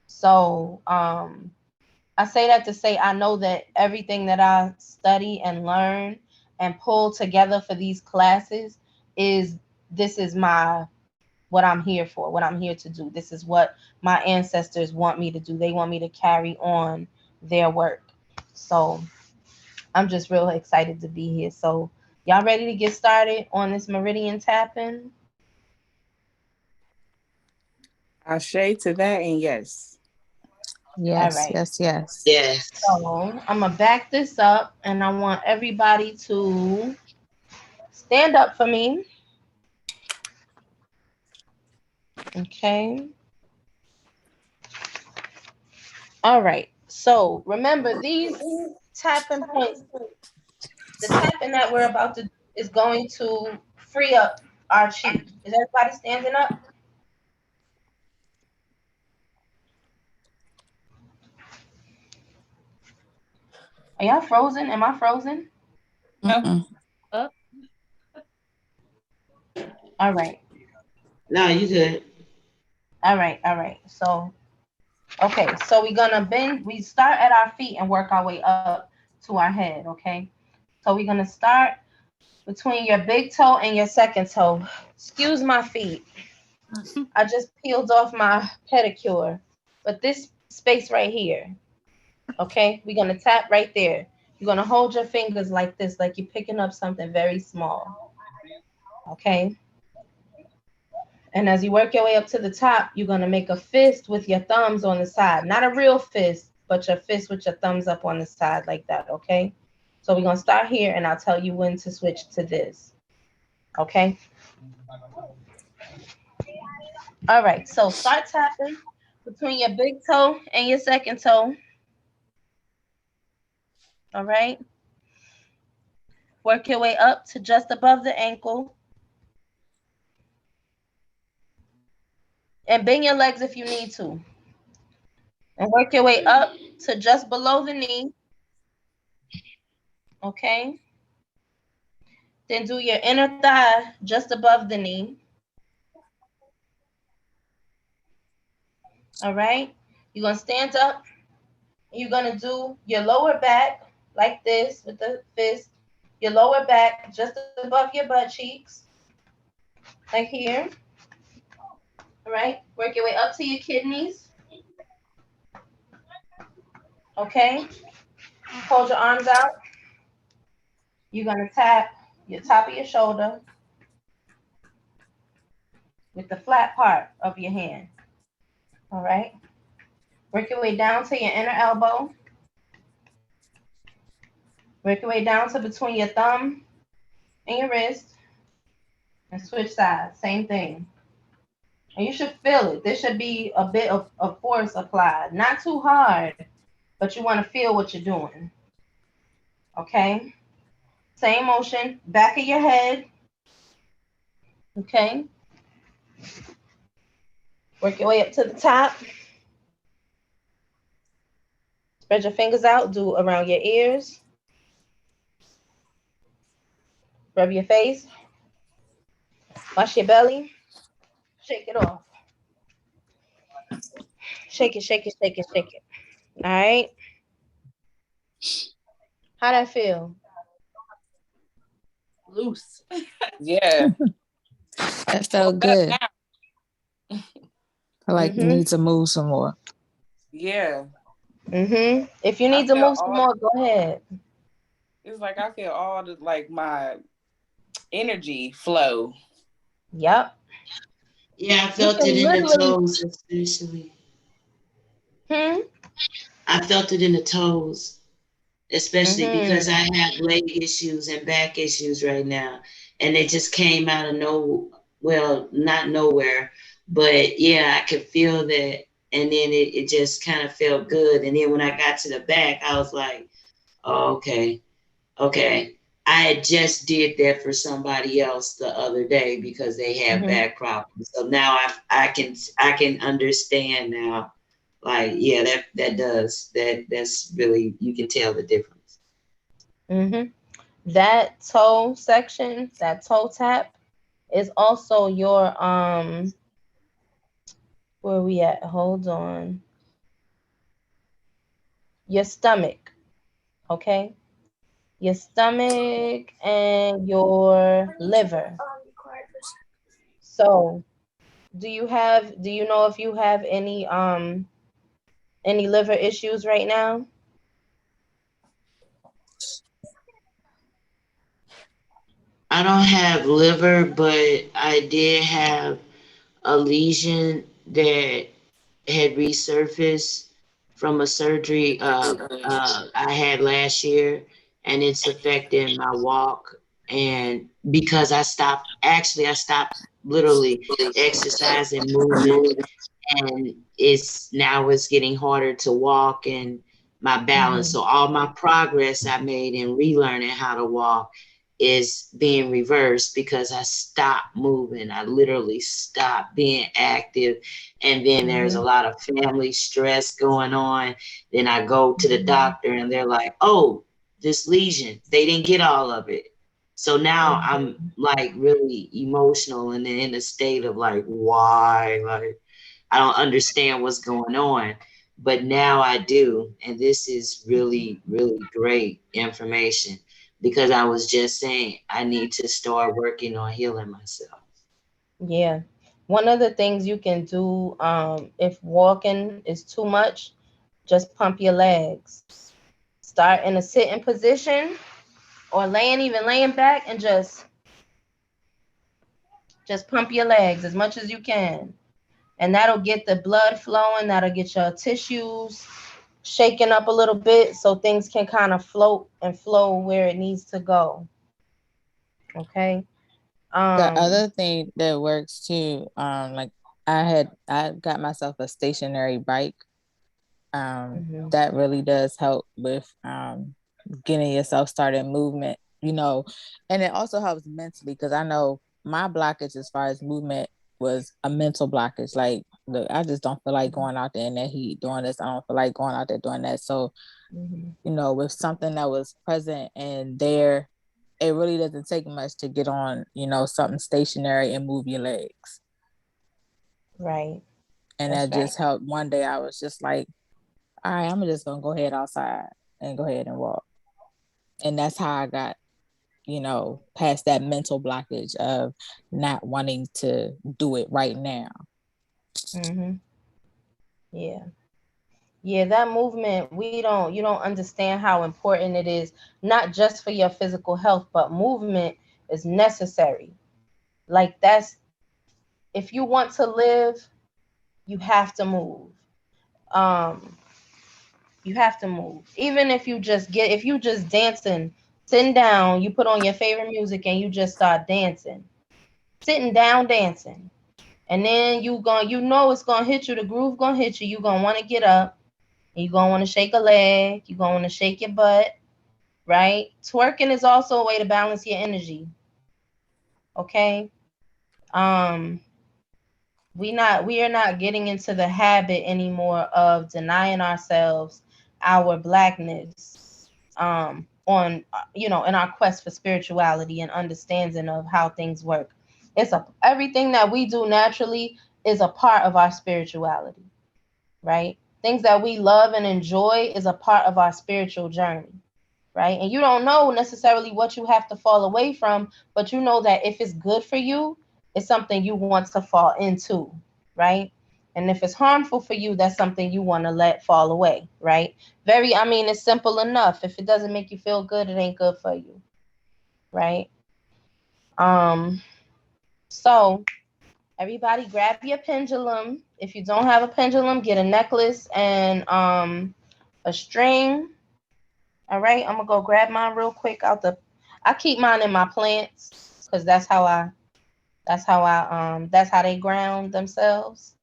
So I say that to say I know that everything that I study and learn and pull together for these classes is this is my what I'm here for, what I'm here to do. This is what my ancestors want me to do. They want me to carry on their work. So I'm just real excited to be here. So y'all ready to get started on this meridian tapping? Ashe to that, and yes. All Yes, right. yes, yes. Yes. So I'm gonna back this up, and I want everybody to stand up for me. Okay. All right. So remember these tapping points. The tapping that we're about to do is going to free up our chi. Is everybody standing up? Are y'all frozen? Am I frozen? Mm-mm. Up. All right. No, you good. All right. All right. So, okay. So we're going to bend. We start at our feet and work our way up to our head. Okay. So we're going to start between your big toe and your second toe. Excuse my feet. I just peeled off my pedicure. But this space right here, okay, we're going to tap right there. You're going to hold your fingers like this, like you're picking up something very small. Okay. And as you work your way up to the top, you're going to make a fist with your thumbs on the side. Not a real fist, but your fist with your thumbs up on the side like that, okay? So we're going to start here, and I'll tell you when to switch to this, okay? All right, so start tapping between your big toe and your second toe, all right? Work your way up to just above the ankle. And bend your legs if you need to. And work your way up to just below the knee, okay? Then do your inner thigh just above the knee. All right. You're going to stand up. And you're going to do your lower back like this with the fist. Your lower back just above your butt cheeks, like here. All right. Work your way up to your kidneys. Okay. Hold your arms out. You're going to tap your top of your shoulder with the flat part of your hand. All right. Work your way down to your inner elbow. Work your way down to between your thumb and your wrist. And switch sides. Same thing. And you should feel it. There should be a bit of force applied. Not too hard, but you want to feel what you're doing. Okay? Same motion. Back of your head. Okay? Work your way up to the top. Spread your fingers out. Do around your ears. Rub your face. Wash your belly. Shake it off. Shake it, shake it, shake it, shake it. All right? How that feel? Loose. Yeah. That felt good. I like you Mm-hmm. need to move some more. Yeah. Mm-hmm. If you I need to feel move some all more, go ahead. it's like I feel all the like my energy flow. Yep. Yeah, I You felt can it in the literally. toes, especially. Hmm. I felt it in the toes, especially because Mm-hmm. I have leg issues and back issues right now. And it just came out of well, not nowhere, but yeah, I could feel that. And then it just kind of felt good. And then when I got to the back, I was like, oh, okay, okay. I had just did that for somebody else the other day because they have Mm-hmm. back problems. So now I can understand now. Like, yeah, that's really, you can tell the difference. Mm-hmm. That toe section, that toe tap, is also your where we at? Hold on. Your stomach, okay? Your stomach and your liver. So, do you know if you have any liver issues right now? I don't have liver, but I did have a lesion that had resurfaced from a surgery I had last year, and it's affecting my walk. And because I stopped literally exercising, moving, and it's getting harder to walk and my balance. Mm-hmm. So all my progress I made in relearning how to walk is being reversed because I stopped moving. I literally stopped being active. And then there's a lot of family stress going on. Then I go to the doctor and they're like, oh, this lesion, they didn't get all of it. So now I'm like really emotional and in a state of like, why? Like, I don't understand what's going on. But now I do. And this is really, really great information because I was just saying I need to start working on healing myself. Yeah. One of the things you can do, if walking is too much, just pump your legs. Start in a sitting position or even laying back, and just pump your legs as much as you can. And that'll get the blood flowing, that'll get your tissues shaking up a little bit so things can kind of float and flow where it needs to go. Okay. The other thing that works too, like I got myself a stationary bike. That really does help with getting yourself started movement, and it also helps mentally because I know my blockage as far as movement was a mental blockage. Like, look, I just don't feel like going out there in that heat doing this. I don't feel like going out there doing that. So, with something that was present and there, it really doesn't take much to get on, something stationary and move your legs. Right. And that just helped. One day I was just like, all right, I'm just gonna go ahead outside and go ahead and walk. And that's how I got, past that mental blockage of not wanting to do it right now. Yeah. Yeah, that movement, you don't understand how important it is, not just for your physical health, but movement is necessary. Like, if you want to live, you have to move. Um, you have to move. Even if you just dancing, sitting down, you put on your favorite music and you just start dancing. Sitting down dancing. And then it's gonna hit you, the groove gonna hit you, you gonna want to get up, and you gonna want to shake a leg, you gonna want to shake your butt, right? Twerking is also a way to balance your energy. Okay. Um, we are not getting into the habit anymore of denying ourselves our blackness, on in our quest for spirituality and understanding of how things work. Everything that we do naturally is a part of our spirituality, right? Things that we love and enjoy is a part of our spiritual journey, right? And you don't know necessarily what you have to fall away from, but you know that if it's good for you, it's something you want to fall into, right? And if it's harmful for you, that's something you want to let fall away, right? It's simple enough. If it doesn't make you feel good, it ain't good for you, right? Um, so everybody grab your pendulum. If you don't have a pendulum, get a necklace and a string. All right, I'm gonna go grab mine real quick I keep mine in my plants because that's how they ground themselves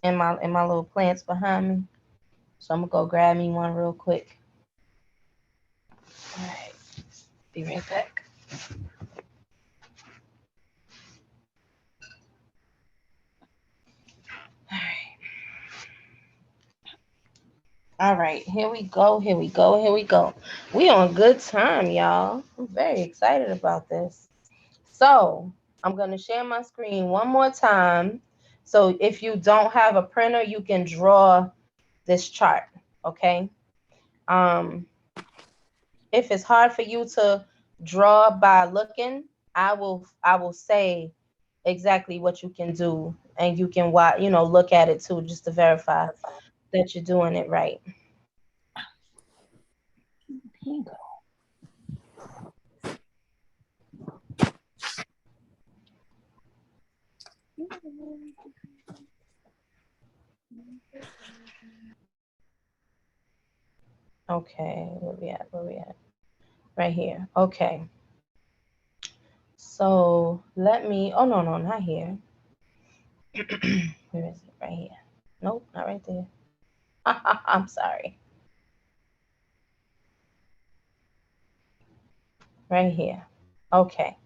in my little plants behind me. So I'm gonna go grab me one real quick. All right, be right back. All right. All right, here we go. Here we go. Here we go. We on good time, y'all. I'm very excited about this. So I'm going to share my screen one more time. So if you don't have a printer, you can draw this chart, okay? Um, if it's hard for you to draw by looking, I will say exactly what you can do, and you can look at it too, just to verify that you're doing it right. Okay, where we at? Where we at? Right here. Okay. So let me. Oh no, no, not here. Where is it? Right here. Nope, not right there. I'm sorry. right here. Okay.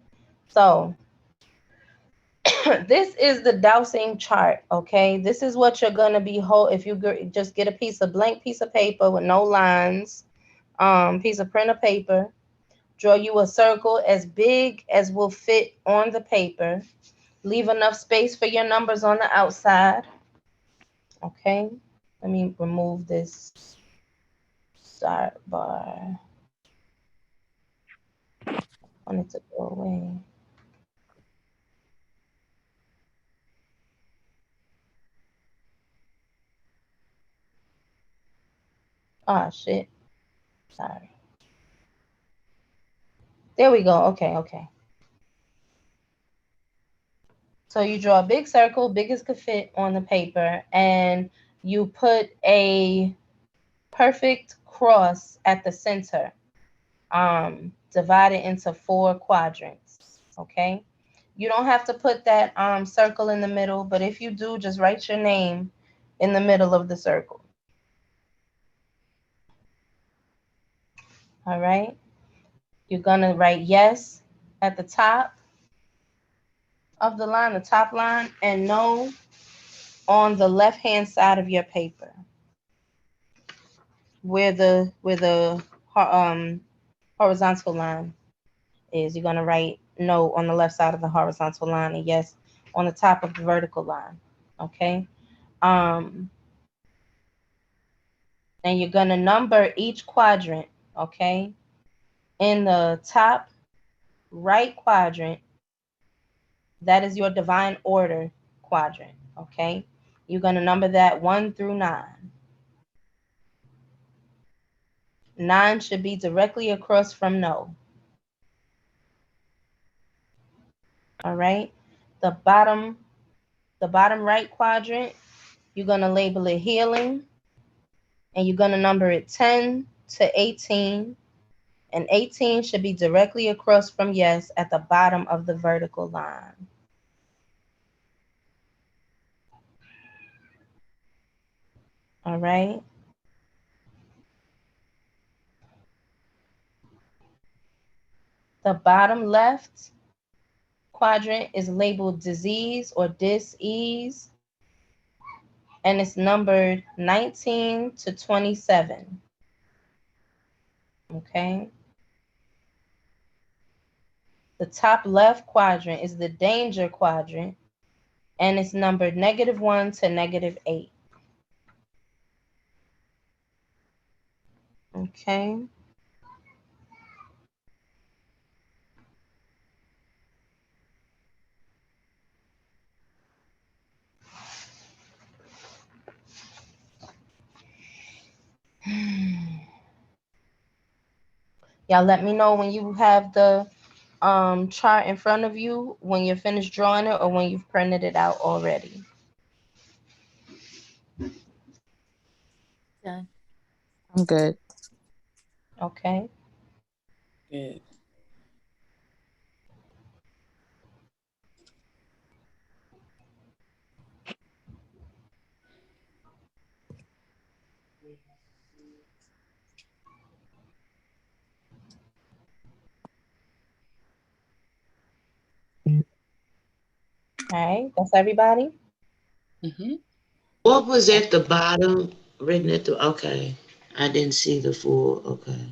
So this is the dowsing chart. Okay. This is what you're going to be if you just get a blank piece of paper with no lines, piece of printer paper, draw you a circle as big as will fit on the paper. Leave enough space for your numbers on the outside. Okay. Let me remove this start bar. I want it to go away. Ah, shit. Sorry. There we go. Okay, okay. So you draw a big circle, big as could fit on the paper, and you put a perfect cross at the center, divided into 4 quadrants. Okay. You don't have to put that circle in the middle, but if you do, just write your name in the middle of the circle. All right. You're gonna write yes at the top of the line, the top line, and no on the left hand side of your paper, where the horizontal line is. You're gonna write no on the left side of the horizontal line and yes on the top of the vertical line. Okay. Um, and you're gonna number each quadrant. Okay. In the top right quadrant, that is your divine order quadrant. Okay. You're gonna number that 1 through 9. 9 should be directly across from no. All right. The bottom right quadrant, you're going to label it healing, and you're going to number it 10 to 18. And 18 should be directly across from yes at the bottom of the vertical line. All right. The bottom left quadrant is labeled disease or dis-ease, and it's numbered 19 to 27. Okay. The top left quadrant is the danger quadrant, and it's numbered -1 to -8. Okay. Y'all let me know when you have the chart in front of you, when you're finished drawing it or when you've printed it out already. Done. I'm good. Okay. Good. All right. That's everybody. Mm-hmm. What was at the bottom written at the? Okay, I didn't see the full. Okay.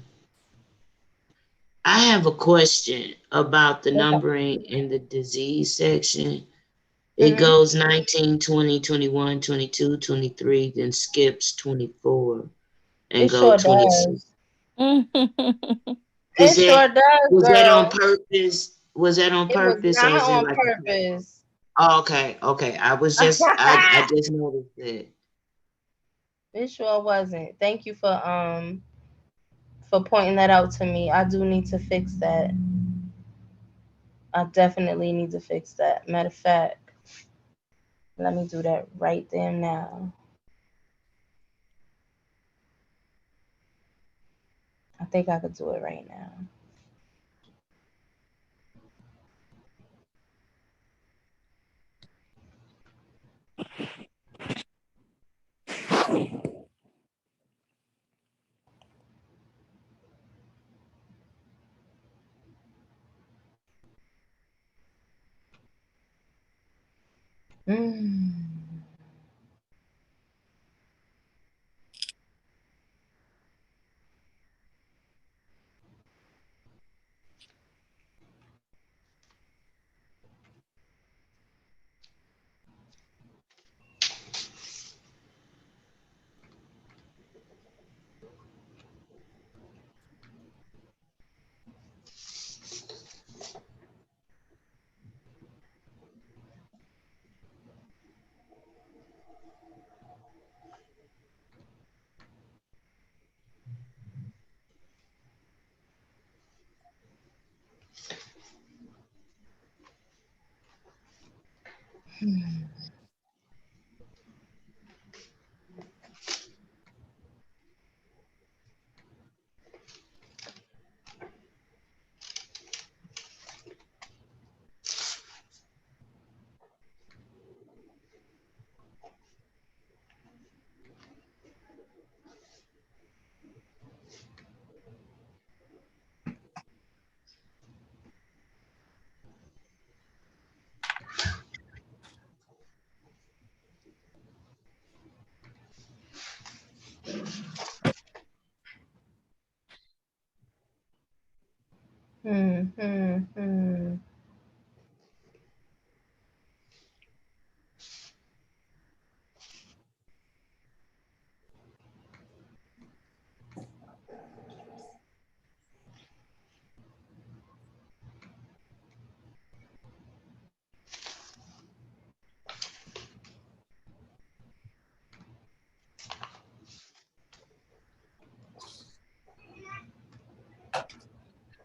I have a question about the Okay. numbering in the disease section. It Mm-hmm. goes 19, 20, 21, 22, 23, then skips 24 It and go sure 26. does. Mm-hmm. Is It sure that does, was that on girl. purpose? Was that on It was purpose or not is it on like purpose. oh, okay, okay. I just noticed that. It sure wasn't. Thank you for pointing that out to me. I do need to fix that. I definitely need to fix that. Matter of fact, let me do that right there now. I think I could do it right now. Mm. Hmm, hmm, hmm.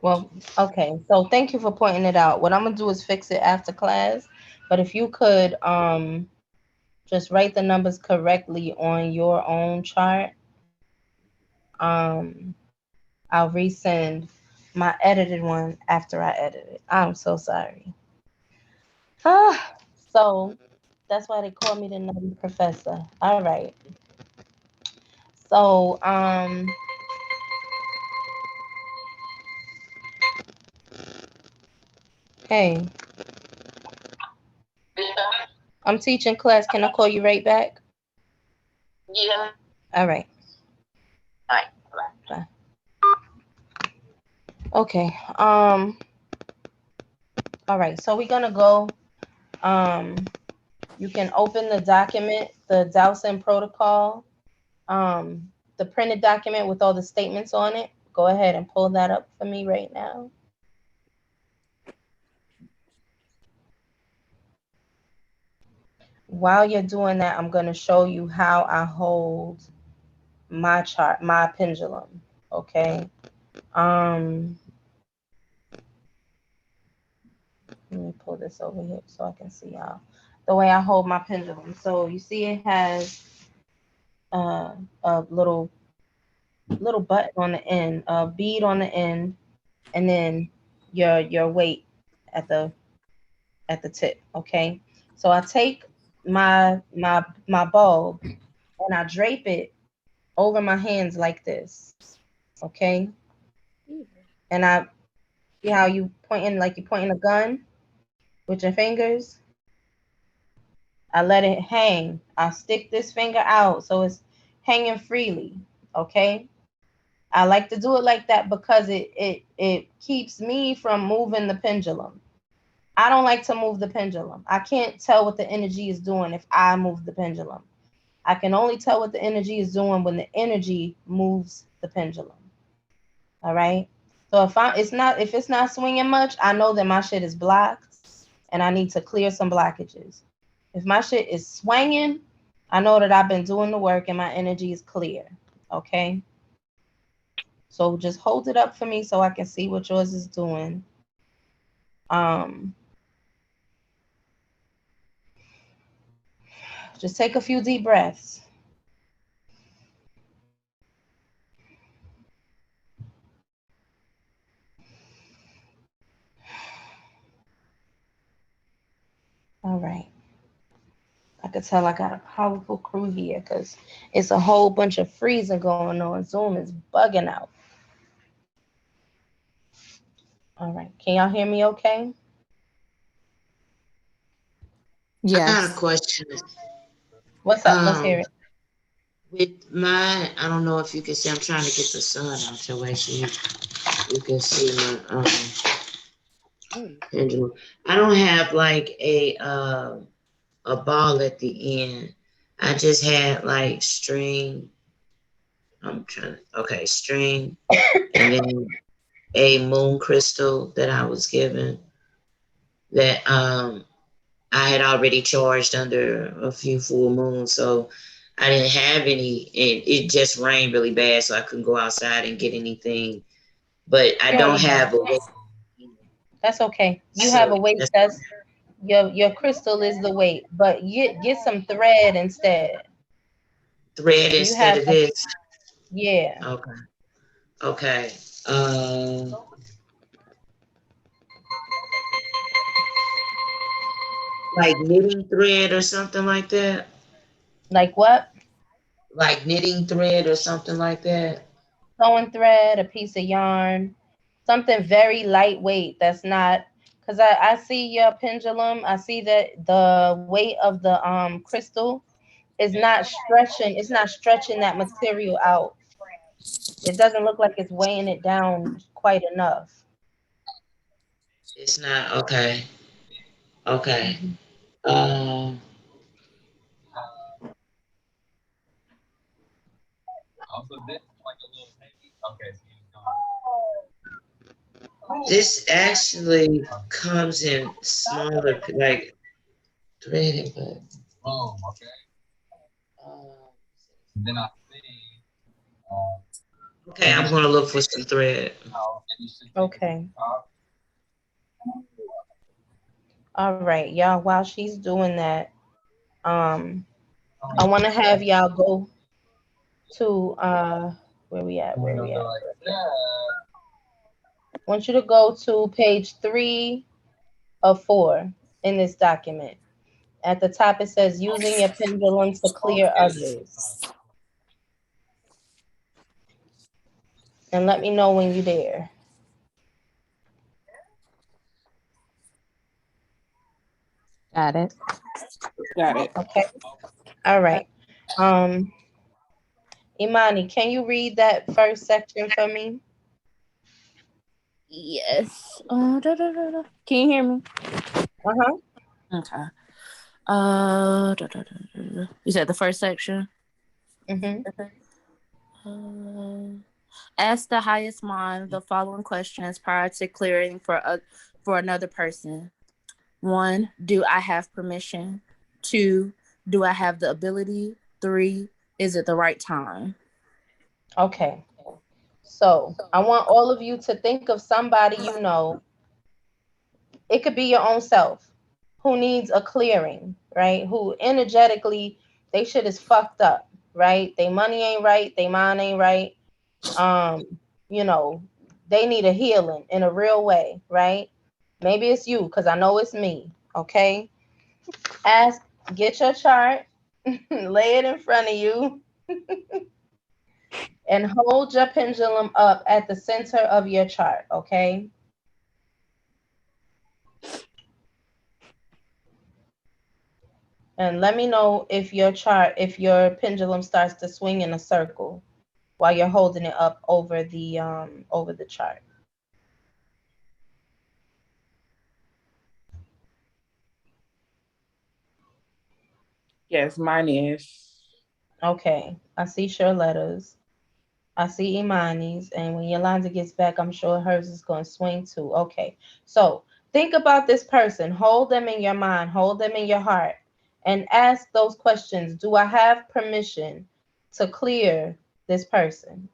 Well, okay. So thank you for pointing it out. What I'm gonna do is fix it after class. But if you could just write the numbers correctly on your own chart, um I'll resend my edited one after I edit it. I'm so sorry. Ah, so that's why they call me the nutty professor. All right. So hey, I'm teaching class. Can I call you right back? Yeah. All right. All right. Bye. Okay. All right. So we're gonna go. Um, you can open the document, the Dowson Protocol, the printed document with all the statements on it. Go ahead and pull that up for me right now. While you're doing that, I'm gonna show you how I hold my chart, my pendulum. Okay. Um, Let me pull this over here so I can see y'all. The way I hold my pendulum. So you see it has a little button on the end, a bead on the end, and then your weight at the tip. Okay. So I take my bulb and I drape it over my hands like this. Okay. And I see how you pointing like you pointing a gun with your fingers. I let it hang. I stick this finger out so it's hanging freely. Okay. I like to do it like that because it keeps me from moving the pendulum. I don't like to move the pendulum. I can't tell what the energy is doing if I move the pendulum. I can only tell what the energy is doing when the energy moves the pendulum. All right. So if it's not swinging much, I know that my shit is blocked and I need to clear some blockages. If my shit is swinging, I know that I've been doing the work and my energy is clear. Okay. So just hold it up for me so I can see what yours is doing. Um, just take a few deep breaths. All right. I could tell I got a powerful crew here because it's a whole bunch of freezing going on. Zoom is bugging out. All right. Can y'all hear me okay? I got a Yes. question. What's up? Let's hear Um, it. with mine, I don't know if you can see. I'm trying to get the sun out your way so you can see my pendulum. I don't have like a ball at the end. I just had like string. I'm trying. Okay, string, and then a moon crystal that I was given that I had already charged under a few full moons, so I didn't have any, and it just rained really bad, so I couldn't go outside and get anything. But I You don't already know. have a weight, That's okay. You have so a weight that's, test. Your crystal is the weight, but get some thread instead. thread Do you instead have of a, this. yeah, Okay, okay. Um, like knitting thread or something like that. like what? Like knitting thread or something like that. Sewing thread, a piece of yarn, something very lightweight that's not, because I see your pendulum. I see that the weight of the crystal is not stretching, it's not stretching that material out. It doesn't look like it's weighing it down quite enough. It's not okay. Okay. Mhm. Um, this actually comes in smaller, like threaded, but um, okay, I'm gonna look for some thread. Okay. All right, y'all. While she's doing that, um, I want to have y'all go to where we at? Where we at? Where we at? I want you to go to page 3 of 4 in this document. At the top, it says using your pendulum to clear others. And let me know when you're there. Got it. Got it. Okay. All right. Um, Imani, can you read that first section for me? Yes. Can you hear me? Uh-huh. Okay. You said the first section. Mm-hmm. Uh, ask the highest mind the following questions prior to clearing for another person. 1, do I have permission? 2, do I have the ability? 3, is it the right time? Okay. So I want all of you to think of somebody you know. It could be your own self who needs a clearing, right? Who energetically they shit is fucked up, right? They money ain't right, they mind ain't right. Um, you know, they need a healing in a real way, right? Maybe it's you, because I know it's me. Okay. Ask, get your chart, lay it in front of you, and hold your pendulum up at the center of your chart, okay? And let me know if your chart, if your pendulum starts to swing in a circle while you're holding it up over the chart. Yes, mine is. Okay, I see sure letters. I see Imani's, and when Yolanda gets back, I'm sure hers is going to swing too. Okay, so think about this person. Hold them in your mind, hold them in your heart, and ask those questions. Do I have permission to clear this person?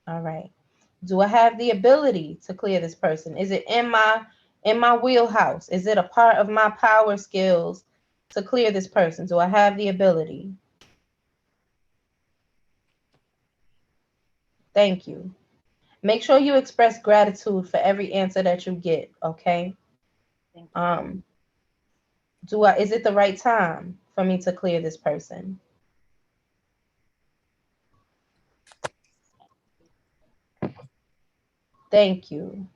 All right. Do I have the ability to clear this person? Is it in my wheelhouse? Is it a part of my power skills to clear this person? Do I have the ability? Thank you. Make sure you express gratitude for every answer that you get, okay? Thank you. Um, is it the right time for me to clear this person? Thank you.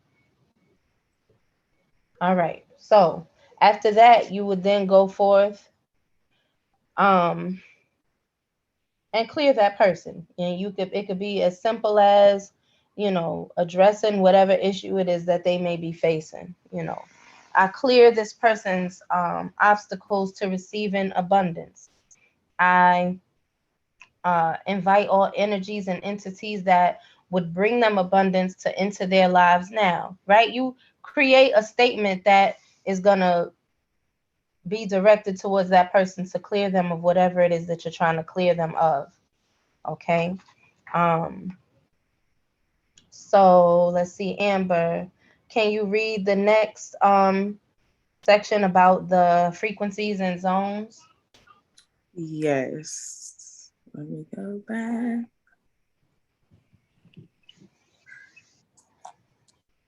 All right. So after that, you would then go forth um, and clear that person. And it could be as simple as, addressing whatever issue it is that they may be facing. I clear this person's obstacles to receiving abundance. I invite all energies and entities that would bring them abundance to enter their lives now, right? You create a statement that is going to be directed towards that person to clear them of whatever it is that you're trying to clear them of. Okay. Um, so let's see, Amber, can you read the next section about the frequencies and zones? Yes. Let me go back.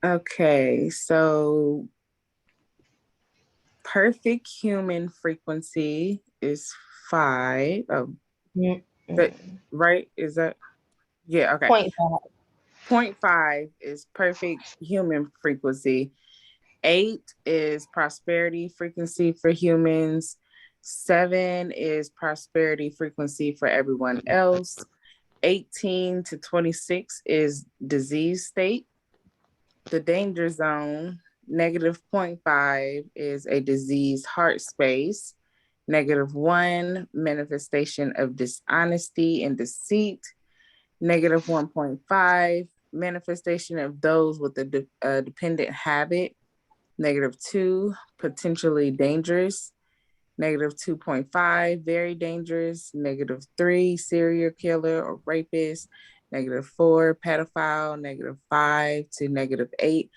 Okay, so perfect human frequency is 5. Oh, that right? Is that yeah, okay. 0.5. 0.5 is perfect human frequency. 8 is prosperity frequency for humans. 7 is prosperity frequency for everyone else. 18 to 26 is disease state. The danger zone, negative -0.5 is a diseased heart space. -1, manifestation of dishonesty and deceit. -1.5, manifestation of those with a dependent habit. -2, potentially dangerous. -2.5, very dangerous. -3, serial killer or rapist. -4, pedophile. -5 to -8,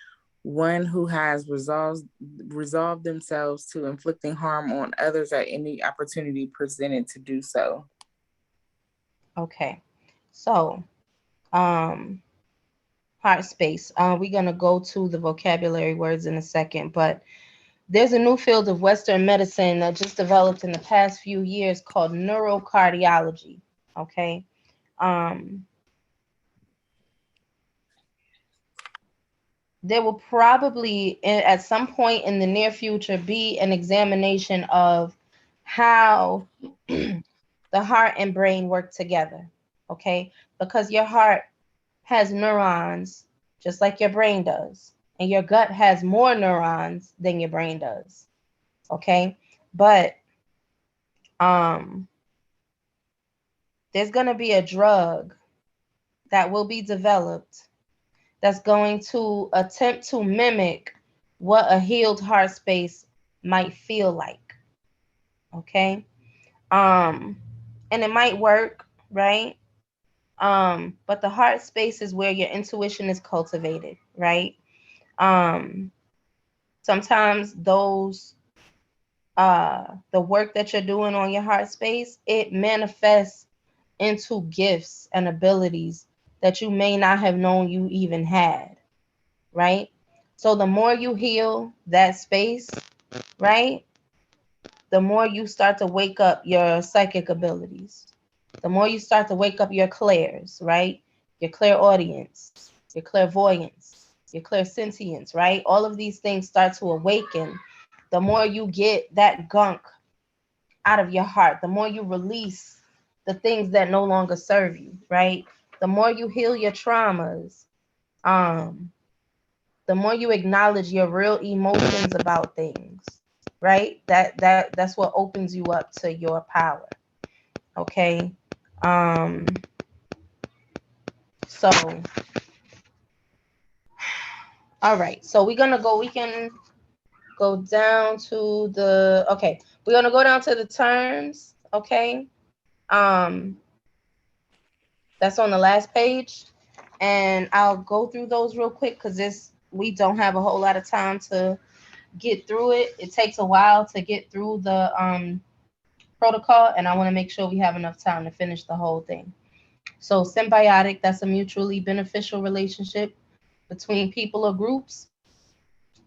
one who has resolved themselves to inflicting harm on others at any opportunity presented to do so. Okay. So, heart space. We're going to go to the vocabulary words in a second, but there's a new field of Western medicine that just developed in the past few years called neurocardiology. Okay. Um, there will probably, at some point in the near future, be an examination of how the heart and brain work together. Okay. Because your heart has neurons just like your brain does, and your gut has more neurons than your brain does. Okay. But there's going to be a drug that will be developed that's going to attempt to mimic what a healed heart space might feel like. Okay. And it might work, right? But the heart space is where your intuition is cultivated, right? Sometimes the work that you're doing on your heart space, it manifests into gifts and abilities that you may not have known you even had, right? So the more you heal that space, right, the more you start to wake up your psychic abilities. The more you start to wake up your clairs, right? Your clairaudience, your clairvoyance, your clairsentience, right? All of these things start to awaken. The more you get that gunk out of your heart, the more you release the things that no longer serve you, right? The more you heal your traumas, um, the more you acknowledge your real emotions about things, right? That's what opens you up to your power. Okay. So all right. So we can go down to we're gonna go down to the terms, okay? Um that's on the last page. And I'll go through those real quick because we don't have a whole lot of time to get through it. It takes a while to get through the protocol, and I want to make sure we have enough time to finish the whole thing. So symbiotic, that's a mutually beneficial relationship between people or groups.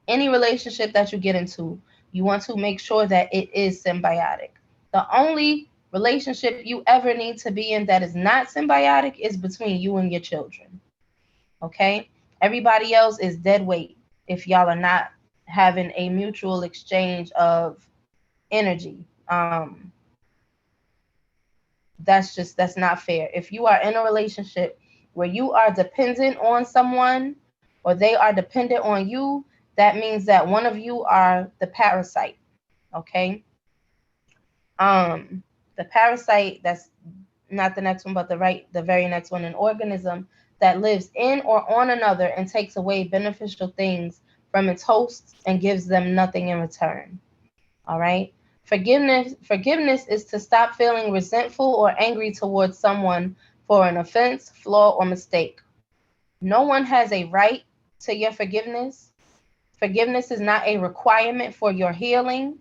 Any relationship that you get into, you want to make sure that it is symbiotic. The only relationship you ever need to be in that is not symbiotic is between you and your children. Okay? Everybody else is dead weight if y'all are not having a mutual exchange of energy. That's not fair. If you are in a relationship where you are dependent on someone or they are dependent on you, that means that one of you are the parasite. Okay. The parasite, that's not the next one, but the very next one, an organism that lives in or on another and takes away beneficial things from its hosts and gives them nothing in return. All right. Forgiveness is to stop feeling resentful or angry towards someone for an offense, flaw, or mistake. No one has a right to your forgiveness. Forgiveness is not a requirement for your healing.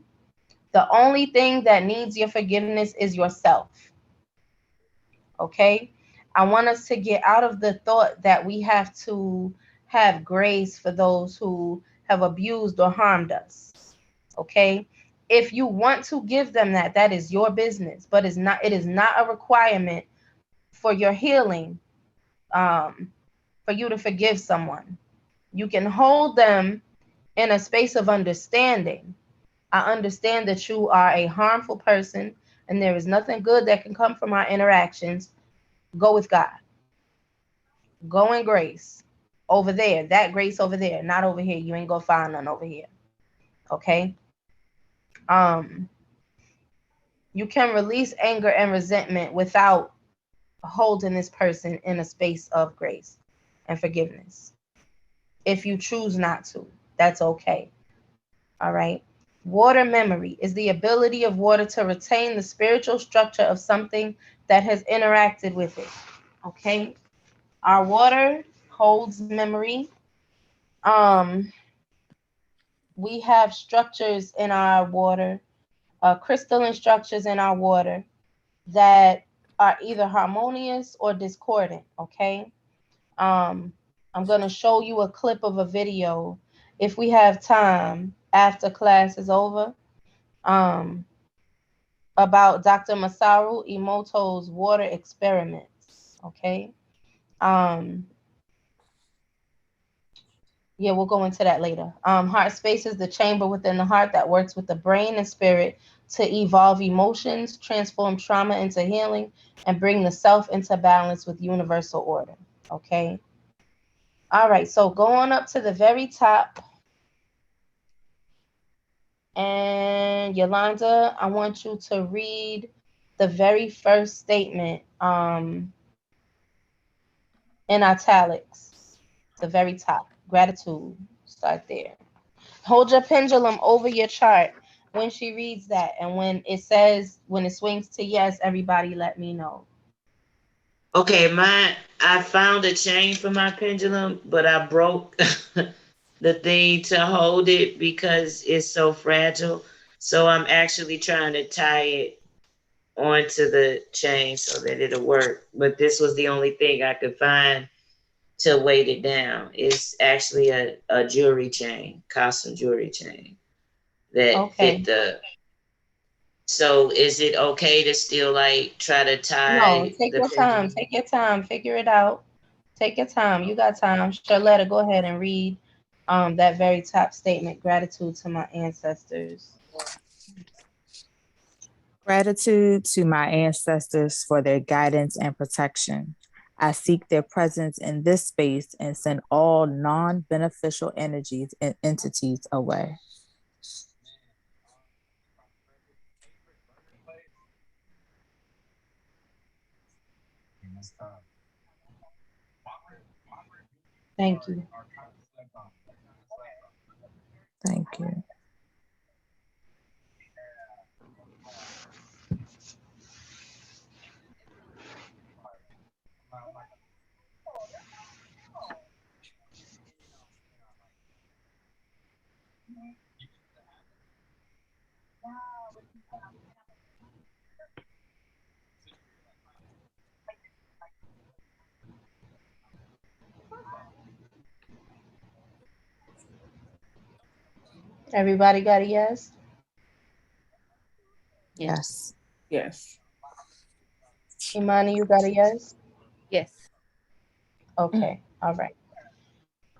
The only thing that needs your forgiveness is yourself. Okay? I want us to get out of the thought that we have to have grace for those who have abused or harmed us. Okay? If you want to give them that, that is your business, but it is not a requirement for your healing, for you to forgive someone. You can hold them in a space of understanding. I understand that you are a harmful person and there is nothing good that can come from our interactions. Go with God. Go in grace. Over there. That grace over there. Not over here. You ain't gonna find none over here. Okay? Um, you can release anger and resentment without holding this person in a space of grace and forgiveness. If you choose not to, that's okay. All right. Water memory is the ability of water to retain the spiritual structure of something that has interacted with it. Okay. Our water holds memory. Um, we have structures in our water, crystalline structures in our water that are either harmonious or discordant. Okay. Um, I'm going to show you a clip of a video if we have time after class is over, um, about Dr. Masaru Emoto's water experiments. Okay. Um, yeah, we'll go into that later. Heart space is the chamber within the heart that works with the brain and spirit to evolve emotions, transform trauma into healing, and bring the self into balance with universal order. Okay. All right. So go on up to the very top. And Yolanda, I want you to read the very first statement in italics, the very top. Gratitude. Start there. Hold your pendulum over your chart when she reads that. And when it swings to yes, everybody let me know. Okay, I found a chain for my pendulum, but I broke the thing to hold it because it's so fragile. So I'm actually trying to tie it onto the chain so that it'll work. But this was the only thing I could find to weight it down. It's actually a jewelry chain, costume jewelry chain that fit Okay. the. So is it okay to still like try to No, tie take the your time. pendulum? Take your time. Figure it out. Take your time. You got time. Charlotta, go ahead and read that very top statement. Gratitude to my ancestors. Gratitude to my ancestors for their guidance and protection. I seek their presence in this space and send all non beneficial energies and entities away. Thank you. Thank you. Everybody got a yes? Yes. Yes. Imani, you got a yes? Yes. Okay. All right.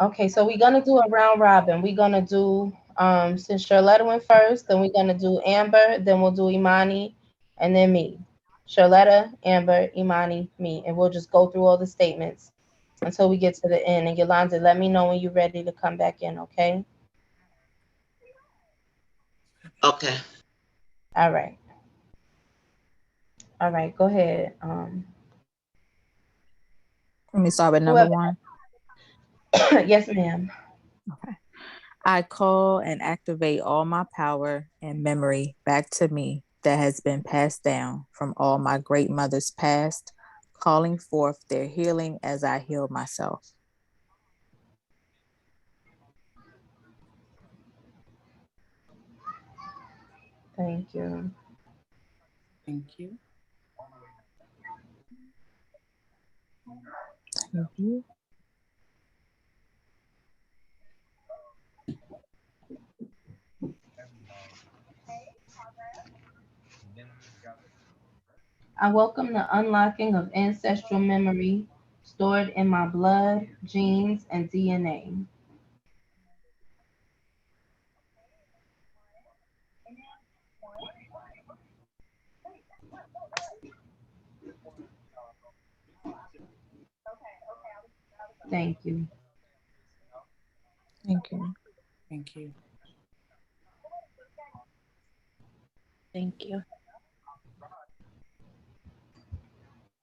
Okay, so we're gonna do a round robin. We're gonna do Since Charlotta went first, then we're gonna do Amber, then we'll do Imani, and then me. Charlotta, Amber, Imani, me, and we'll just go through all the statements until we get to the end. And Yolanda, let me know when you're ready to come back in, okay? Okay. All right. All right, go ahead. Let me start with number Whoever. one. Yes, ma'am. Okay. I call and activate all my power and memory back to me that has been passed down from all my great mothers past, calling forth their healing as I heal myself. Thank you. Thank you. Thank you. I welcome the unlocking of ancestral memory stored in my blood, genes, and DNA. Thank you. Thank you. Thank you. Thank you.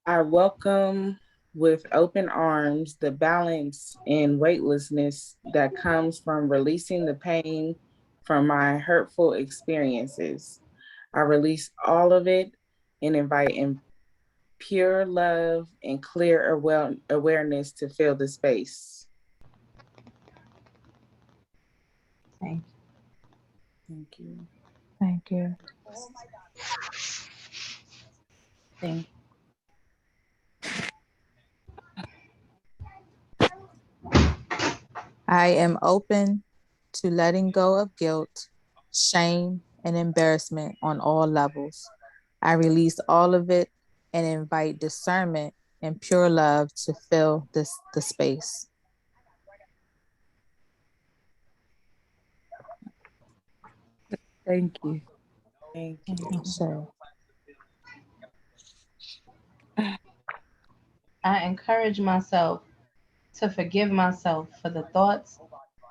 I welcome with open arms the balance and weightlessness that comes from releasing the pain from my hurtful experiences. I release all of it and invite in pure love and clear awareness to fill the space. Thank Thank you. Thank you. Thank I am open to letting go of guilt, shame, and embarrassment on all levels. I release all of it and invite discernment and pure love to fill the space. Thank you. Thank you. So, I encourage myself to forgive myself for the thoughts,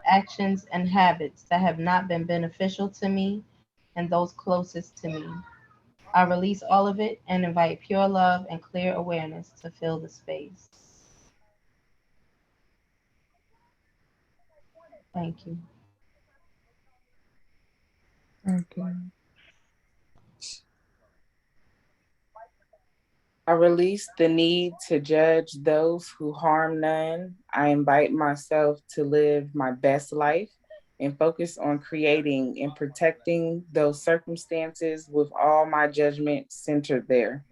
actions, and habits that have not been beneficial to me and those closest to me. I release all of it and invite pure love and clear awareness to fill the space. Thank you. thank you. I release the need to judge those who harm none. I invite myself to live my best life and focus on creating and protecting those circumstances with all my judgment centered there.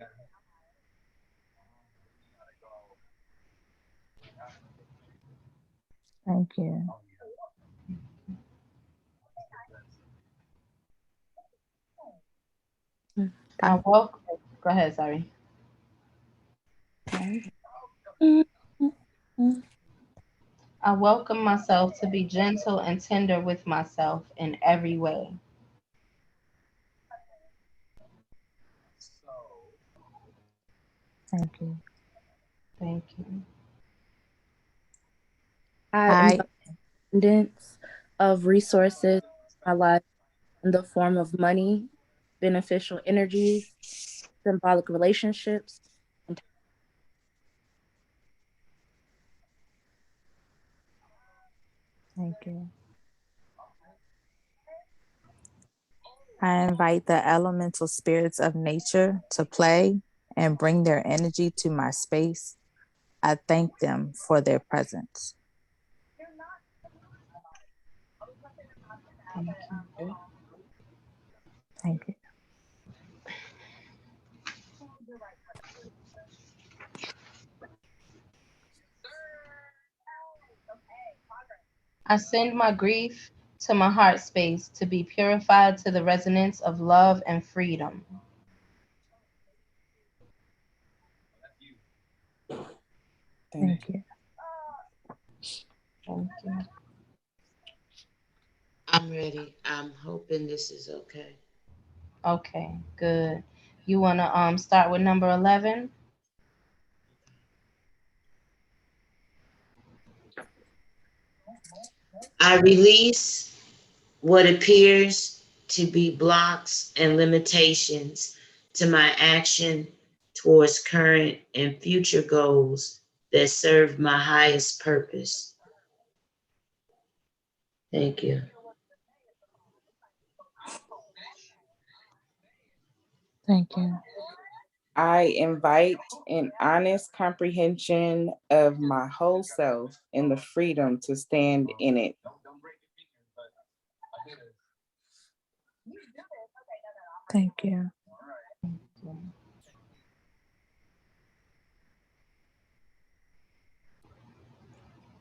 Thank you. I welcome. Go ahead. Sorry. I welcome myself to be gentle and tender with myself in every way. Thank you. Thank you. I I invite abundance of resources in my life in the form of money, beneficial energies, symbolic relationships, and thank you. I invite the elemental spirits of nature to play and bring their energy to my space. I thank them for their presence. Thank you. Thank you. I send my grief to my heart space to be purified to the resonance of love and freedom. Thank Thank you. Thank you. I'm ready. I'm hoping this is okay. Okay, good. You want to start with number 11? I release what appears to be blocks and limitations to my action towards current and future goals that serve my highest purpose. Thank you. Thank you. I invite an honest comprehension of my whole self and the freedom to stand in it. Thank you.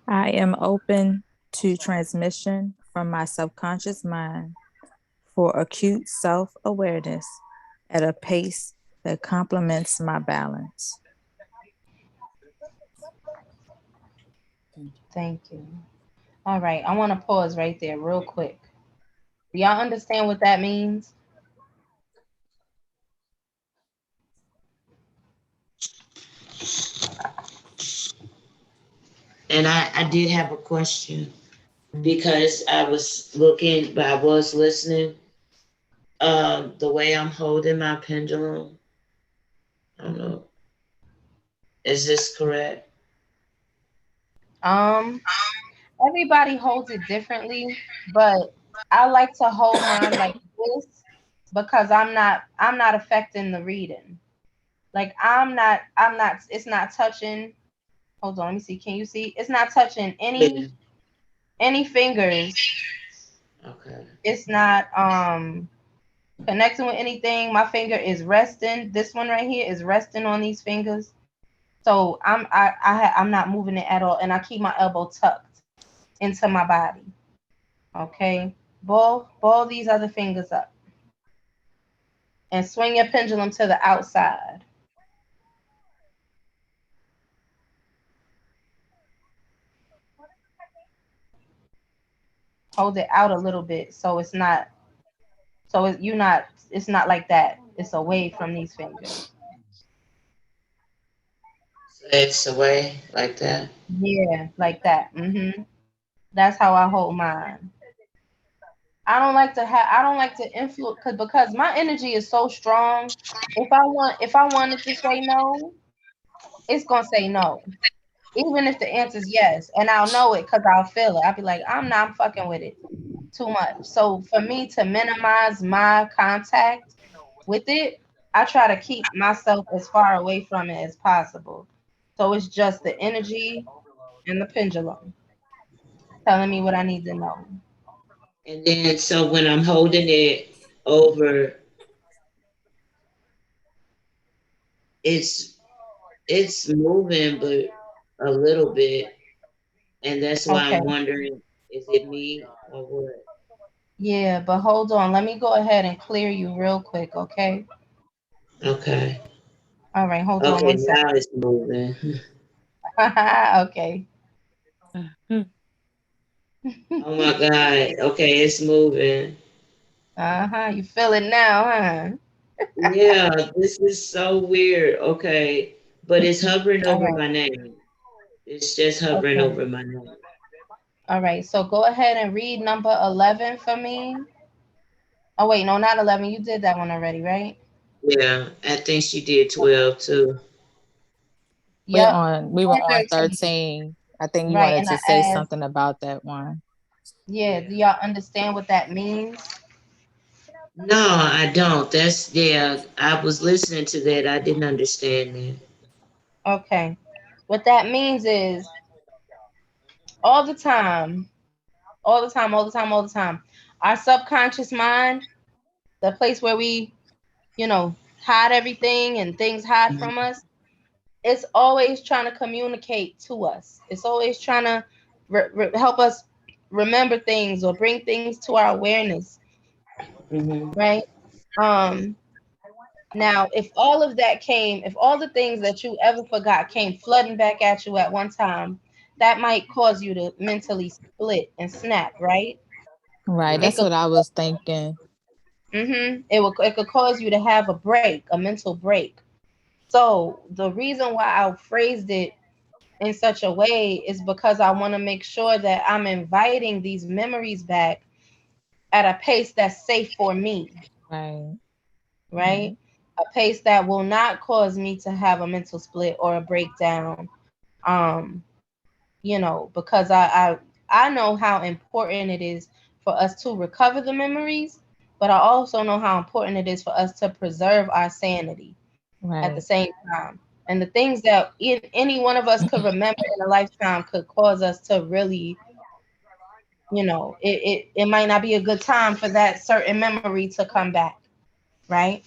I am open to transmission from my subconscious mind for acute self awareness at a pace that complements my balance. Thank you. All right, I want to pause right there real quick. Do y'all understand what that means? And I did have a question because I was looking, but I was listening. The way I'm holding my pendulum, I don't know, is this correct? Um, Everybody holds it differently, but I like to hold mine like this because I'm not affecting the reading. Like I'm not it's not touching. Hold on, let me see. Can you see? It's not touching Yeah. any fingers. Okay. It's not connecting with anything. My finger is resting. This one right here is resting on these fingers. So I'm not moving it at all, and I keep my elbow tucked into my body. Okay, ball these other fingers up and swing your pendulum to the outside. Hold it out a little bit so it's not so it, you not it's not like that. It's away from these fingers. So it's away like that. Yeah, like that. That's how I hold mine. I don't like to influence because my energy is so strong. If I wanted to say no, it's gonna say no. Even if the answer is yes, and I'll know it because I'll feel it. I'll be like, I'm not fucking with it too much. So for me to minimize my contact with it, I try to keep myself as far away from it as possible. So it's just the energy and the pendulum telling me what I need to know. And then so when I'm holding it over, it's it's moving but a little bit. And that's why Okay. I'm wondering, is it me or what? Yeah, but hold on. Let me go ahead and clear you real quick, okay? Okay. All right, hold on Okay, one now second. it's moving. Okay. Oh my God. Okay, it's moving. Uh-huh. You feel it now, huh? Yeah, this is so weird. Okay. But it's hovering All over right. my name. It's just hovering Okay. over my name. All right. So go ahead and read number 11 for me. Oh, wait. No, not 11. You did that one already, right? Yeah, I think she did 12 too. Yep. We were And on 13. 13. I think you Right. wanted And I to say asked, something about that one. yeah, do y'all understand what that means? No, I don't. That's, yeah, I was listening to that. I didn't understand that. Okay. What that means is all the time, all the time, all the time, all the time, our subconscious mind, the place where we, hide everything and things hide from us, it's always trying to communicate to us. It's always trying to help us remember things or bring things to our awareness, Mm-hmm. right? Um, Now, if all the things that you ever forgot came flooding back at you at one time, that might cause you to mentally split and snap, right? Right. It That's could what I was thinking. it could cause you to have a break, a mental break. So the reason why I phrased it in such a way is because I want to make sure that I'm inviting these memories back at a pace that's safe for me, Right. right? Right. A pace that will not cause me to have a mental split or a breakdown. Um, because I know how important it is for us to recover the memories, but I also know how important it is for us to preserve our sanity at the Right. same time. And the things that any one of us could remember in a lifetime could cause us to really, it might not be a good time for that certain memory to come back, right?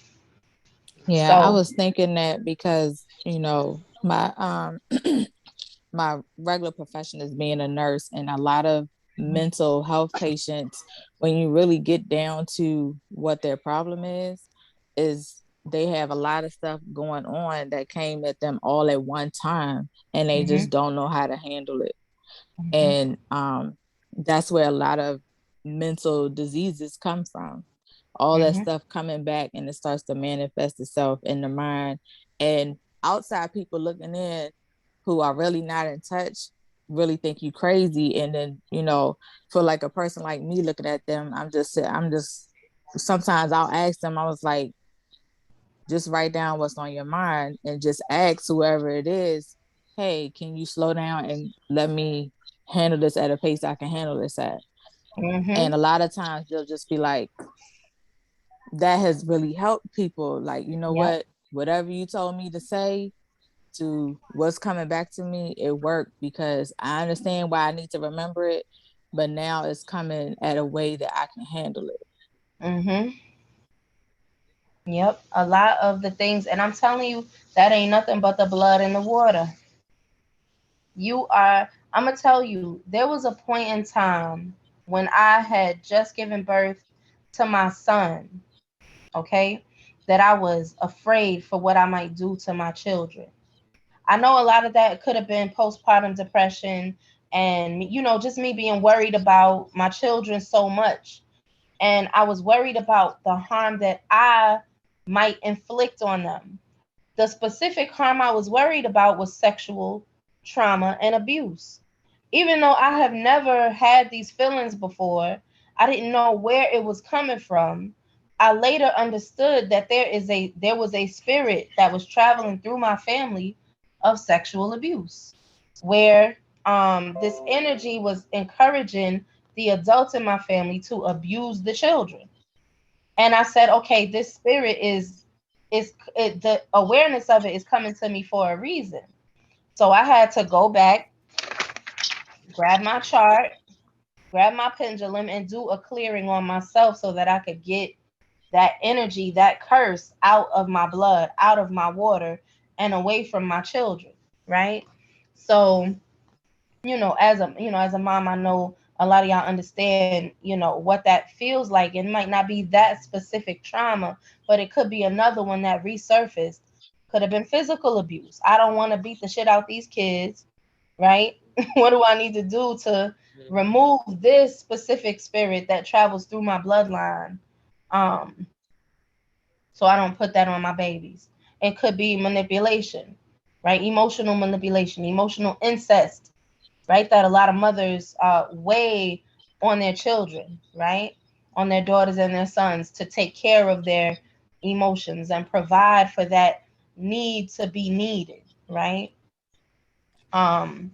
Yeah, I So, was thinking that because, my my regular profession is being a nurse, and a lot of mental health patients, when you really get down to what their problem is they have a lot of stuff going on that came at them all at one time, and they hmm just don't know how to handle it. hmm And that's where a lot of mental diseases come from, all that hmm stuff coming back, and it starts to manifest itself in the mind. And outside people looking in who are really not in touch really think you crazy. And then, for like a person like me looking at them, I'm just sometimes I'll ask them, I was like, just write down what's on your mind and just ask whoever it is, hey, can you slow down and let me handle this at a pace I can handle this at? hmm And a lot of times they'll just be like, that has really helped people. Like, you know Yep. what? Whatever you told me to say to what's coming back to me, it worked because I understand why I need to remember it, but now it's coming at a way that I can handle it. hmm Yep. A lot of the things, and I'm telling you, that ain't nothing but the blood in the water. I'm going to tell you, there was a point in time when I had just given birth to my son, okay, that I was afraid for what I might do to my children. I know a lot of that could have been postpartum depression and, just me being worried about my children so much. And I was worried about the harm that I might inflict on them. The specific harm I was worried about was sexual trauma and abuse. Even though I have never had these feelings before, I didn't know where it was coming from. I later understood that there was a spirit that was traveling through my family of sexual abuse, where this energy was encouraging the adults in my family to abuse the children. And I said, okay, this spirit the awareness of it is coming to me for a reason. So I had to go back, grab my chart, grab my pendulum, and do a clearing on myself so that I could get that energy, that curse out of my blood, out of my water, and away from my children. Right. So, as a mom, I know a lot of y'all understand, what that feels like. It might not be that specific trauma, but it could be another one that resurfaced. Could have been physical abuse. I don't want to beat the shit out these kids, right? What do I need to do to remove this specific spirit that travels through my bloodline? Um, so I don't put that on my babies. It could be manipulation, right? Emotional manipulation, emotional incest, right? That a lot of mothers weigh on their children, right? On their daughters and their sons to take care of their emotions and provide for that need to be needed, right? Um,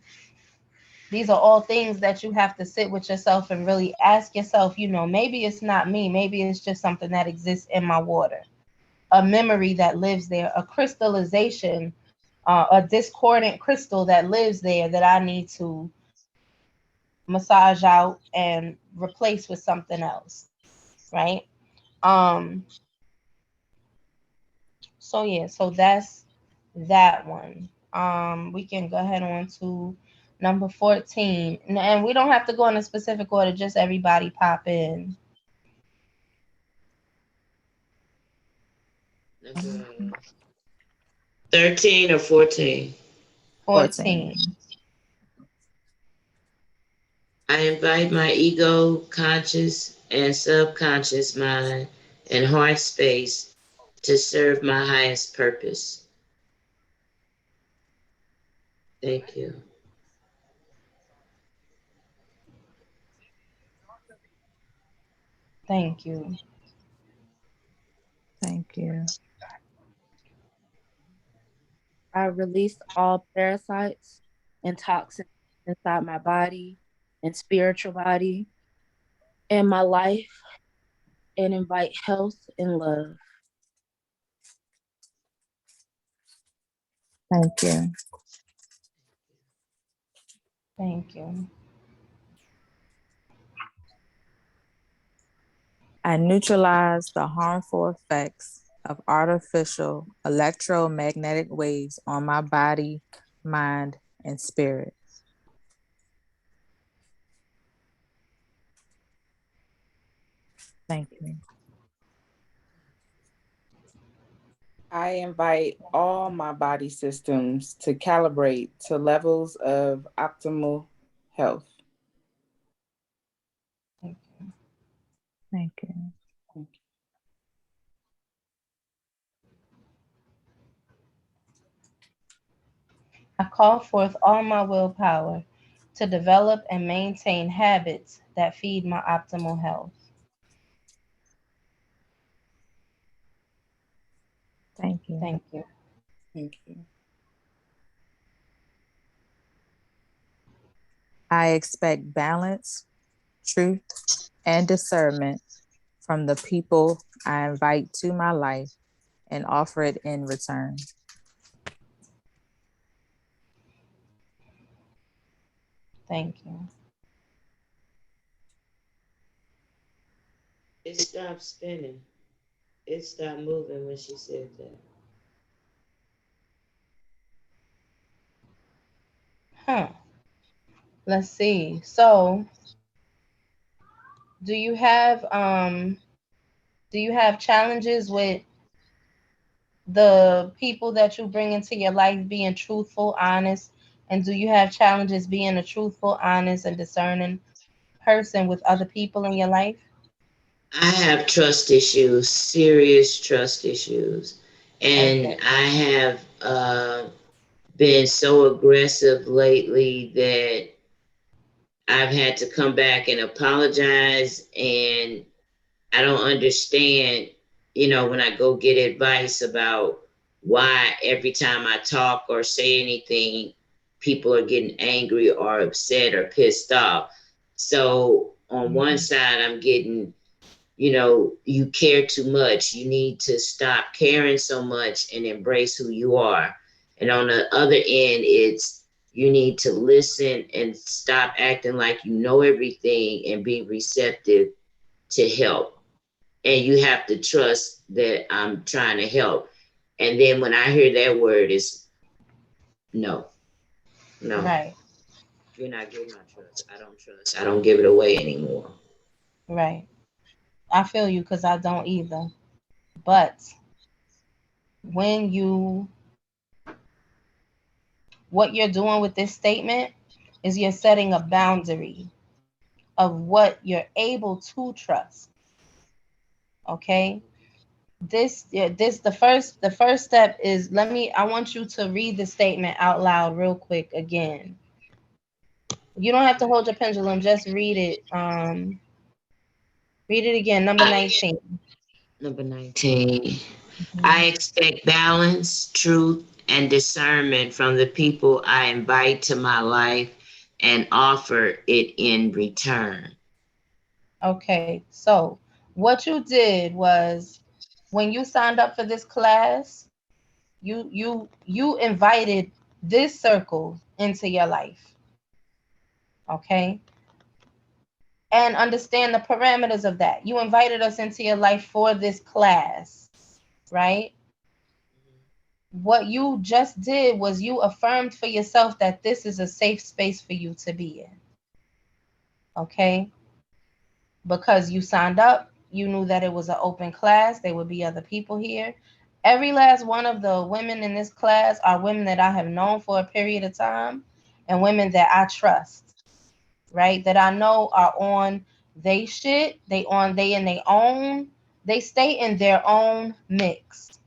these are all things that you have to sit with yourself and really ask yourself, maybe it's not me. Maybe it's just something that exists in my water, a memory that lives there, a crystallization, a discordant crystal that lives there that I need to massage out and replace with something else, right? Um, so yeah, so that's that one. We can go ahead on to number 14. And we don't have to go in a specific order, just everybody pop in. Number 13 or 14? 14. 14. I invite my ego, conscious, and subconscious mind and heart space to serve my highest purpose. Thank you. Thank you. Thank you. I release all parasites and toxins inside my body and spiritual body and my life and invite health and love. Thank you. Thank you. I neutralize the harmful effects of artificial electromagnetic waves on my body, mind, and spirit. Thank you. I invite all my body systems to calibrate to levels of optimal health. Thank you. I call forth all my willpower to develop and maintain habits that feed my optimal health. Thank you. Thank you. Thank you. I expect balance, truth, and discernment from the people I invite to my life and offer it in return. Thank you. It stopped spinning. It stopped moving when she said that. Huh. Let's see. So, do you have challenges with the people that you bring into your life being truthful, honest, and do you have challenges being a truthful, honest, and discerning person with other people in your life? I have trust issues, serious trust issues. And Okay. I have been so aggressive lately that I've had to come back and apologize. And I don't understand, when I go get advice about why every time I talk or say anything, people are getting angry or upset or pissed off. So on one Mhm. side, I'm getting, you care too much. You need to stop caring so much and embrace who you are. And on the other end, it's you need to listen and stop acting like you know everything and be receptive to help. And you have to trust that I'm trying to help. And then when I hear that word, it's no, no, Right. you're not getting my trust. I don't trust. I don't give it away anymore. Right. I feel you because I don't either. But when you, what you're doing with this statement is you're setting a boundary of what you're able to trust. Okay. This the first step is I want you to read the statement out loud real quick again. You don't have to hold your pendulum, just read it again, number 19. Number 19. I Mhm. expect balance, truth, and discernment from the people I invite to my life and offer it in return. Okay, so what you did was when you signed up for this class, you invited this circle into your life, okay? And understand the parameters of that. You invited us into your life for this class, right? What you just did was you affirmed for yourself that this is a safe space for you to be in, okay? Because you signed up, you knew that it was an open class, there would be other people here. Every last one of the women in this class are women that I have known for a period of time and women that I trust. right? That I know are on they shit, they in their own, they stay in their own mix.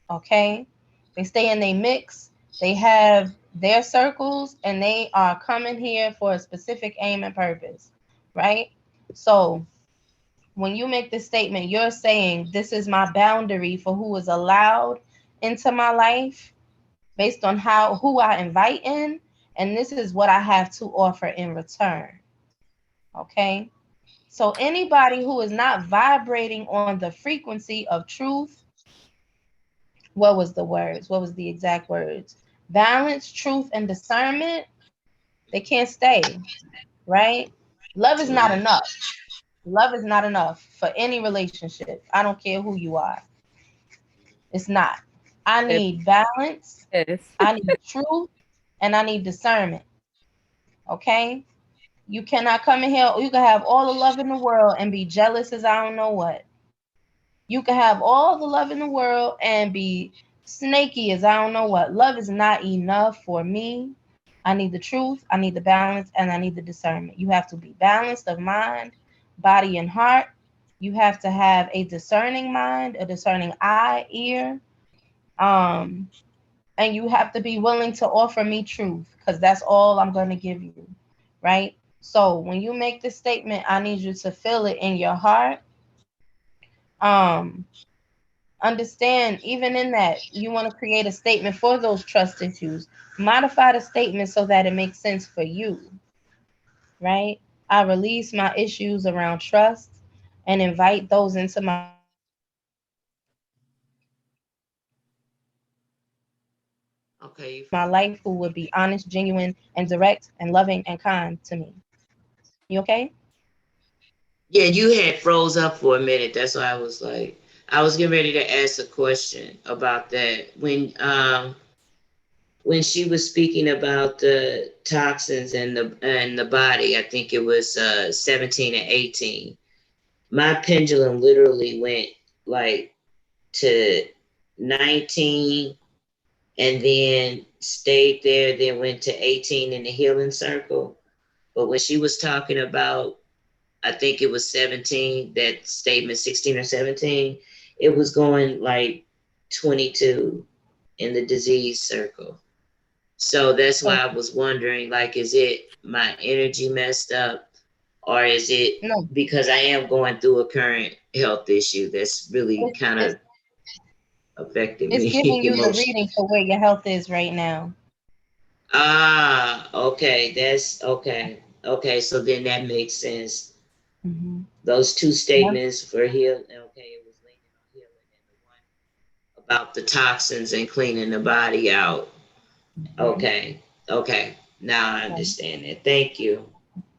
Okay? They stay in their mix. They have their circles and they are coming here for a specific aim and purpose, right? So when you make this statement, you're saying this is my boundary for who is allowed into my life based on how who I invite in, and this is what I have to offer in return. Okay? So anybody who is not vibrating on the frequency of truth, what was the words? What was the exact words? Balance, truth, and discernment, they can't stay, right? Love is not Right. enough. Love is not enough for any relationship. I don't care who you are. It's not. I Yes. need balance, Yes. I need truth, and I need discernment. Okay? You cannot come in here, you can have all the love in the world and be jealous as I don't know what. You can have all the love in the world and be snaky as I don't know what. Love is not enough for me. I need the truth, I need the balance, and I need the discernment. You have to be balanced of mind, body, and heart. You have to have a discerning mind, a discerning eye, ear. Um, and you have to be willing to offer me truth because that's all I'm going to give you, right? So when you make this statement, I need you to feel it in your heart. Um, Understand, even in that, you want to create a statement for those trust issues. Modify the statement so that it makes sense for you, right? I release my issues around trust and invite those into my life who will be honest, genuine, and direct and loving and kind to me. Okay, you My froze. life who will be honest, genuine, and direct and loving and kind to me. You okay? Yeah, you had froze up for a minute. That's why I was like, I was getting ready to ask a question about that. When she was speaking about the toxins and the body, I think it was 17 and 18. My pendulum literally went like to 19 and then stayed there, then went to 18 in the healing circle. But when she was talking about, I think it was 17, that statement 16 or 17, it was going like 22 in the disease circle. So that's why So, I was wondering, like, is it my energy messed up, or is it no, because I am going through a current health issue that's really it's, kind it's, of affecting it's me giving you the emotionally? reading for where your health is right now. Ah, okay, that's okay. Okay, so then that makes sense. Mm-hmm. Those two Yep. statements for heal. Okay, it was leaning on healing, and the one about the toxins and cleaning the body out. Mm-hmm. Okay, okay. Now I Okay. understand it. Thank you.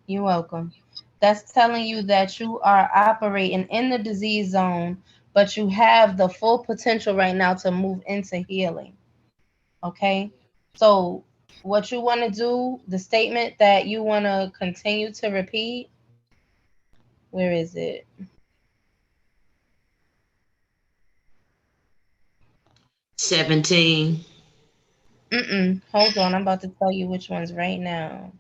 You're welcome. That's telling you that you are operating in the disease zone, but you have the full potential right now to move into healing. Okay? So, what you want to do, the statement that you want to continue to repeat, where is it? 17. Mm-mm. Hold on. I'm about to tell you which ones right now.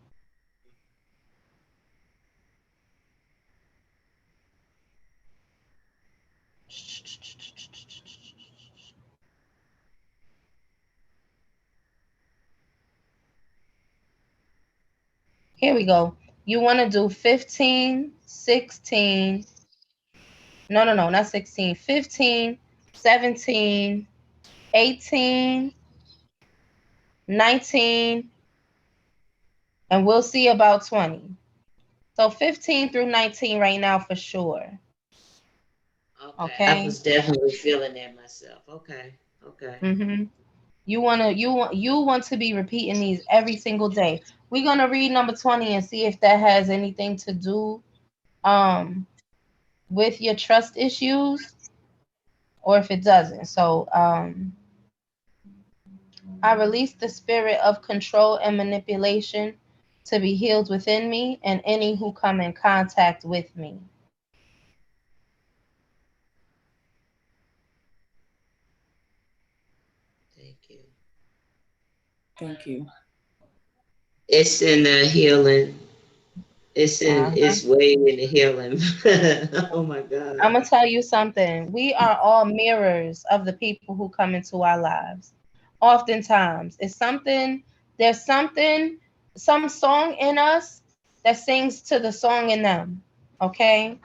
Here we go. You want to do 15, 16. No, no, no, not 16. 15, 17, 18, 19, and we'll see about 20. So 15 through 19 right now for sure. Okay, I Okay? was definitely feeling that myself. Okay, okay. Mhm. You want to be repeating these every single day. We're going to read number 20 and see if that has anything to do um with your trust issues or if it doesn't. So, I release the spirit of control and manipulation to be healed within me and any who come in contact with me. Thank you. Thank you. It's in the healing. Uh-huh. it's way in the healing. Oh my I'm God. gonna tell you something. We are all mirrors of the people who come into our lives. Oftentimes, it's something. There's something, some song in us that sings to the song in them. Okay,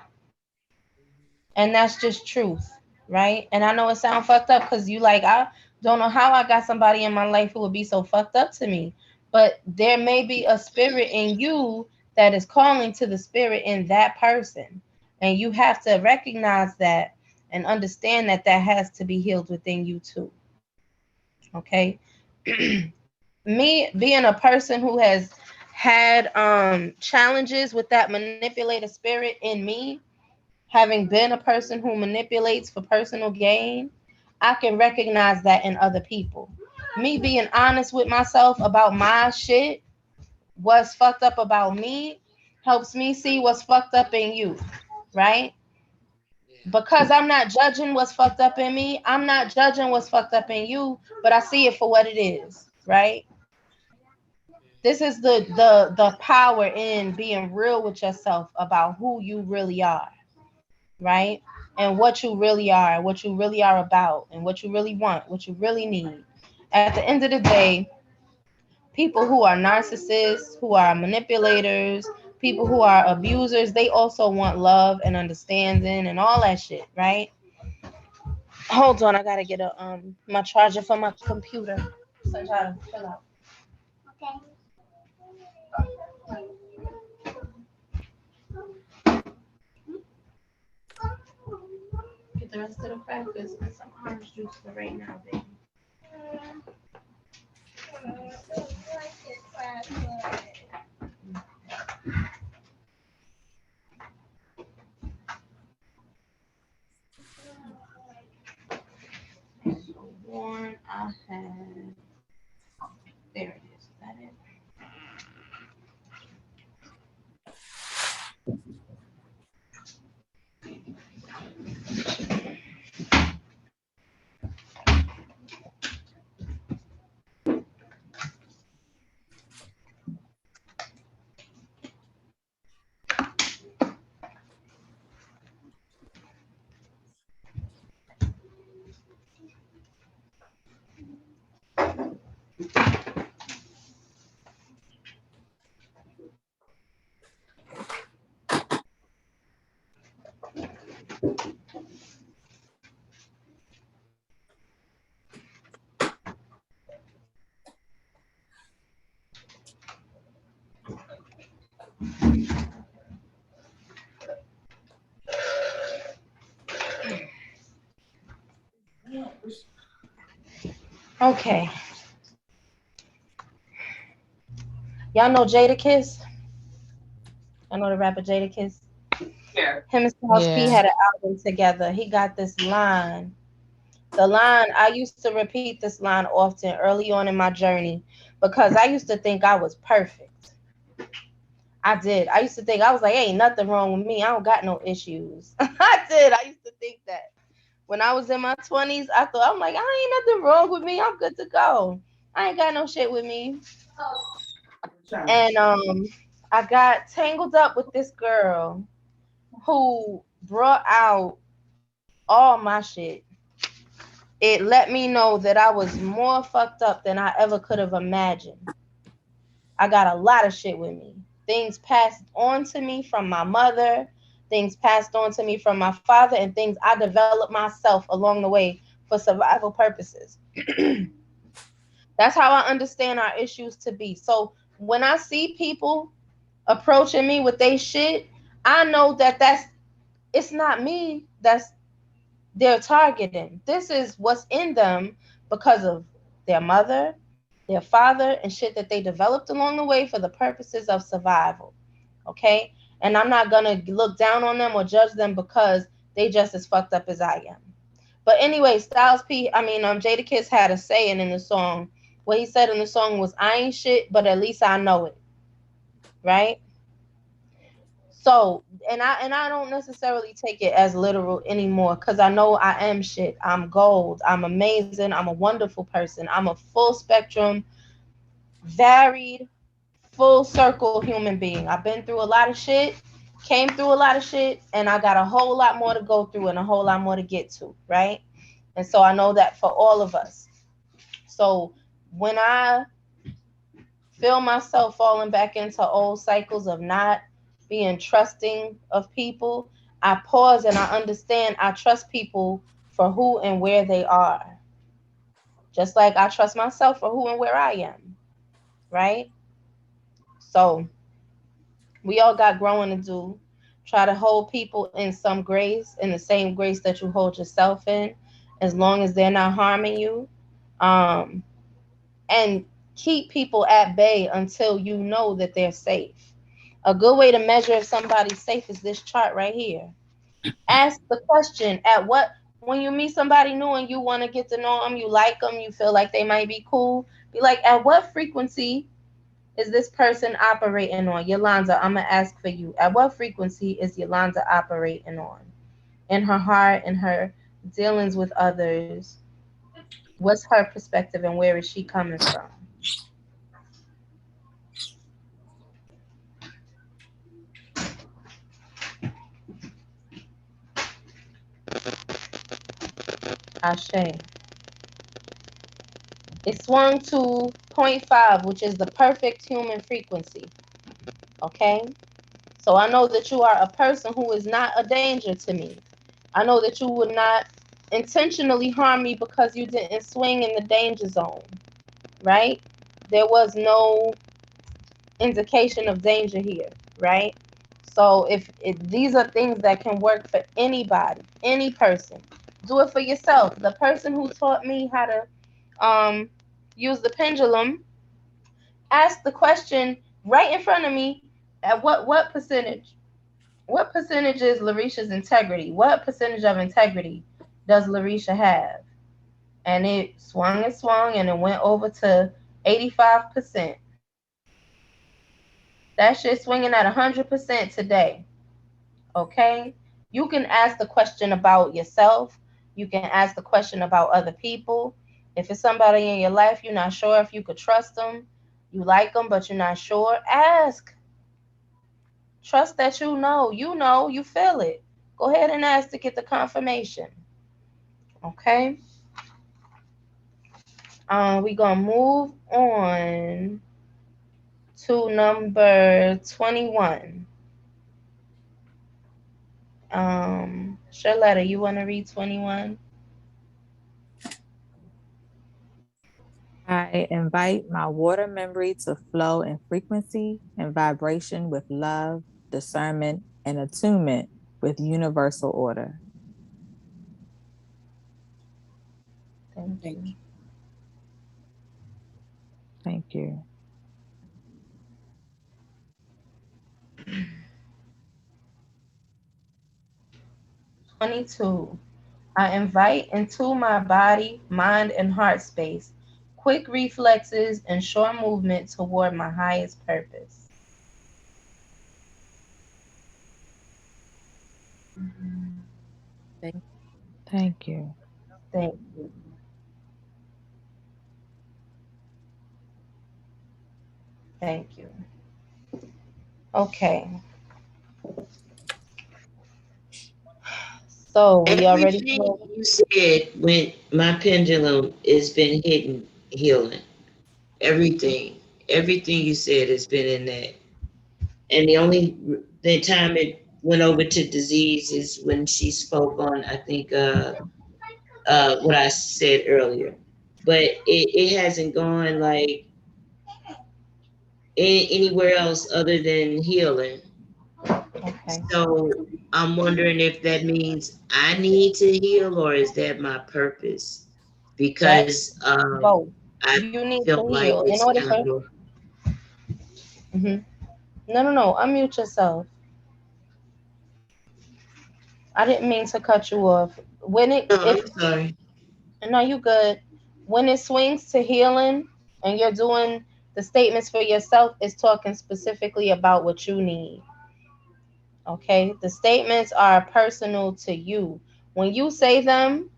and that's just truth, right? And I know it sounds fucked up because you like, I don't know how I got somebody in my life who would be so fucked up to me, but there may be a spirit in you that is calling to the spirit in that person, and you have to recognize that and understand that that has to be healed within you too. Okay. Me being a person who has had challenges with that manipulator spirit in me, having been a person who manipulates for personal gain, I can recognize that in other people. Me being honest with myself about my shit, what's fucked up about me, helps me see what's fucked up in you, right? Because I'm not judging what's fucked up in me, I'm not judging what's fucked up in you, but I see it for what it is, right? This is the power in being real with yourself about who you really are, right? And what you really are, what you really are about, and what you really want, what you really need. At the end of the day, people who are narcissists, who are manipulators, people who are abusers, they also want love and understanding and all that shit, right? Hold on, I gotta get a my charger for my computer. So try to fill out. Get the rest of the crackers and some orange juice for right now, baby. So one I had. There it is. Is that it? Okay. Y'all know Jada Kiss? I know the rapper Jada Kiss. Him and Styles P Yeah. had an album together. He got this line. The line, I used to repeat this line often early on in my journey because I used to think I was perfect. I did. I used to think I was like, ain't nothing wrong with me. I don't got no issues. I did. I used to think that. When I was in my 20s, I thought, I'm like, I ain't nothing wrong with me. I'm good to go. I ain't got no shit with me. And I got tangled up with this girl who brought out all my shit. It let me know that I was more fucked up than I ever could have imagined. I got a lot of shit with me. Things passed on to me from my mother, things passed on to me from my father, and things I developed myself along the way for survival purposes. That's how I understand our issues to be. So when I see people approaching me with they shit, I know that it's not me that's they're targeting. This is what's in them because of their mother, their father, and shit that they developed along the way for the purposes of survival. Okay? And I'm not gonna look down on them or judge them because they just as fucked up as I am. But anyway, Jada Kiss had a saying in the song. What he said in the song was, I ain't shit, but at least I know it. Right? So, and I don't necessarily take it as literal anymore because I know I am shit. I'm gold. I'm amazing. I'm a wonderful person. I'm a full spectrum, varied, full circle human being. I've been through a lot of shit, came through a lot of shit, and I got a whole lot more to go through and a whole lot more to get to, right? And so I know that for all of us. So when I feel myself falling back into old cycles of not being trusting of people, I pause and I understand I trust people for who and where they are. Just like I trust myself for who and where I am, right? So we all got growing to do. Try to hold people in some grace, in the same grace that you hold yourself in, as long as they're not harming you. Um, and keep people at bay until you know that they're safe. A good way to measure if somebody's safe is this chart right here. Ask the question at what, when you meet somebody new and you want to get to know them, you like them, you feel like they might be cool, be like, at what frequency is this person operating on? Yolanda, I'm going to ask for you. At what frequency is Yolanda operating on? In her heart, in her dealings with others, what's her perspective and where is she coming from? Ashe. It swung to point 0.5, which is the perfect human frequency. Okay? So I know that you are a person who is not a danger to me. I know that you would not intentionally harm me because you didn't swing in the danger zone, right? There was no indication of danger here, right? So if these are things that can work for anybody, any person, do it for yourself. The person who taught me how to um, use the pendulum asked the question right in front of me, at what percentage? What percentage is Larisha's integrity? What percentage of integrity does Larisha have? And it swung, and it went over to 85%. That shit swinging at 100% today. Okay? You can ask the question about yourself. You can ask the question about other people. If it's somebody in your life you're not sure if you could trust them, you like them but you're not sure, ask. Trust that you know, you feel it. Go ahead and ask to get the confirmation. Okay? We gonna move on to number 21. Charlotta, you wanna read 21? I invite my water memory to flow in frequency and vibration with love, discernment, and attunement with universal order. Thank Thank you. you. Thank you. 22. I invite into my body, mind, and heart space quick reflexes and sure movement toward my highest purpose. Thank Thank you. Thank you. Thank you. Okay. So we already Everything closed. you said when my pendulum has been hitting healing. Everything. Everything you said has been in that. And the time it went over to disease is when she spoke on, I think, what I said earlier. But it hasn't gone like anywhere else other than healing. Okay. So I'm wondering if that means I need to heal or is that my purpose? That Because both. I You need to felt like heal in it's order kind for. of. Mhm. No, no, no. Unmute yourself. I didn't mean to cut you off. When it No, if I'm sorry. no, you good. When it swings to healing and you're doing the statements for yourself, it's talking specifically about what you need. Okay? The statements are personal to you. When you say them,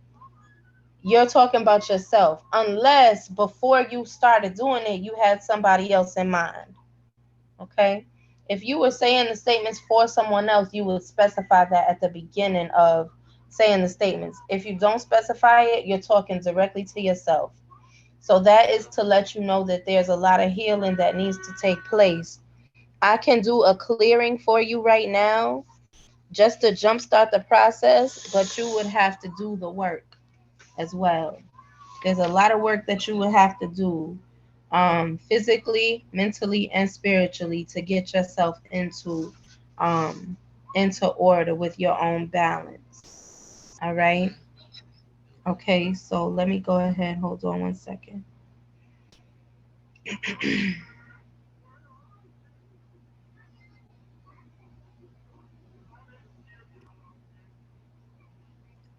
you're talking about yourself. Unless before you started doing it, you had somebody else in mind. Okay. If you were saying the statements for someone else, you would specify that at the beginning of saying the statements. If you don't specify it, you're talking directly to yourself. So that is to let you know that there's a lot of healing that needs to take place. I can do a clearing for you right now just to jumpstart the process, but you would have to do the work as well. There's a lot of work that you would have to do, physically, mentally, and spiritually to get yourself um, into order with your own balance. All right. Okay. So let me go ahead. Hold on one second.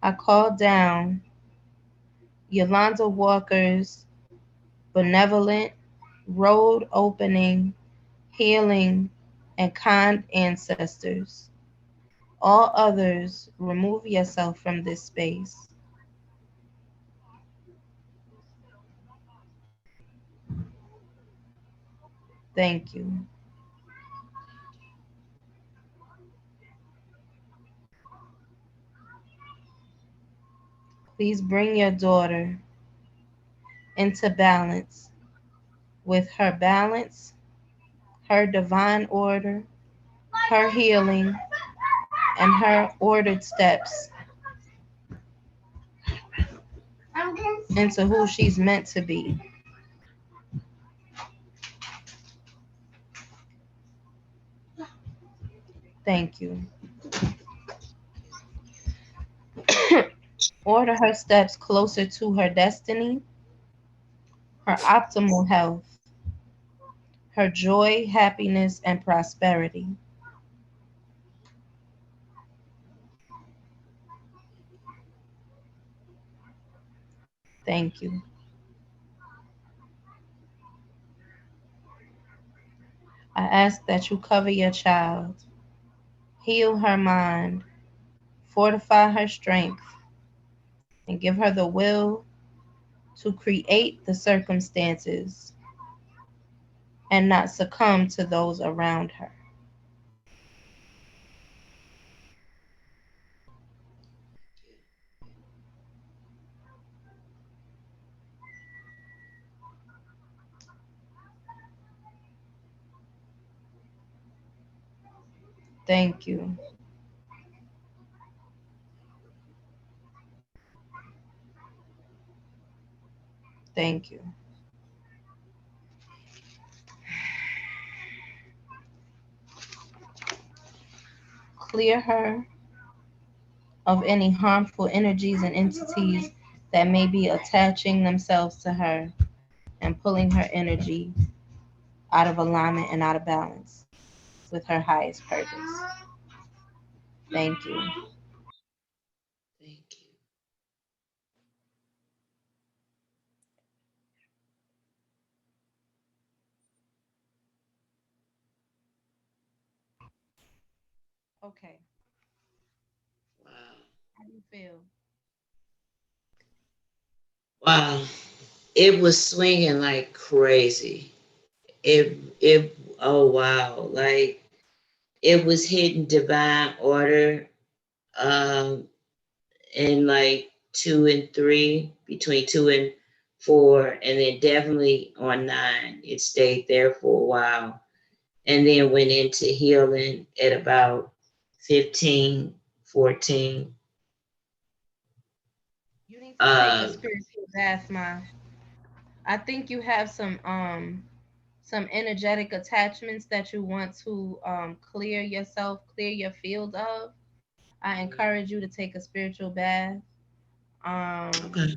I called down Yolanda Walker's benevolent, road opening, healing, and kind ancestors. All others, remove yourself from this space. Thank you. Please bring your daughter into balance with her balance, her divine order, her healing, and her ordered steps into who she's meant to be. Thank you. Order her steps closer to her destiny, her optimal health, her joy, happiness, and prosperity. Thank you. I ask that you cover your child, heal her mind, fortify her strength, and give her the will to create the circumstances and not succumb to those around her. Thank you. Thank you. Clear her of any harmful energies and entities that may be attaching themselves to her and pulling her energy out of alignment and out of balance with her highest purpose. Thank you. Thank you. Okay. Wow. How do you feel? Wow. It was swinging like crazy. It oh wow. Like it was hitting divine order um in like 2 and 3, between 2 and 4, and then definitely on 9. It stayed there for a while and then went into healing at about 15, 14. You need to take a Uh, spiritual bath, Ma. I think you have some energetic attachments that you want to clear yourself, clear your field of. I encourage you to take a spiritual bath. Um, okay.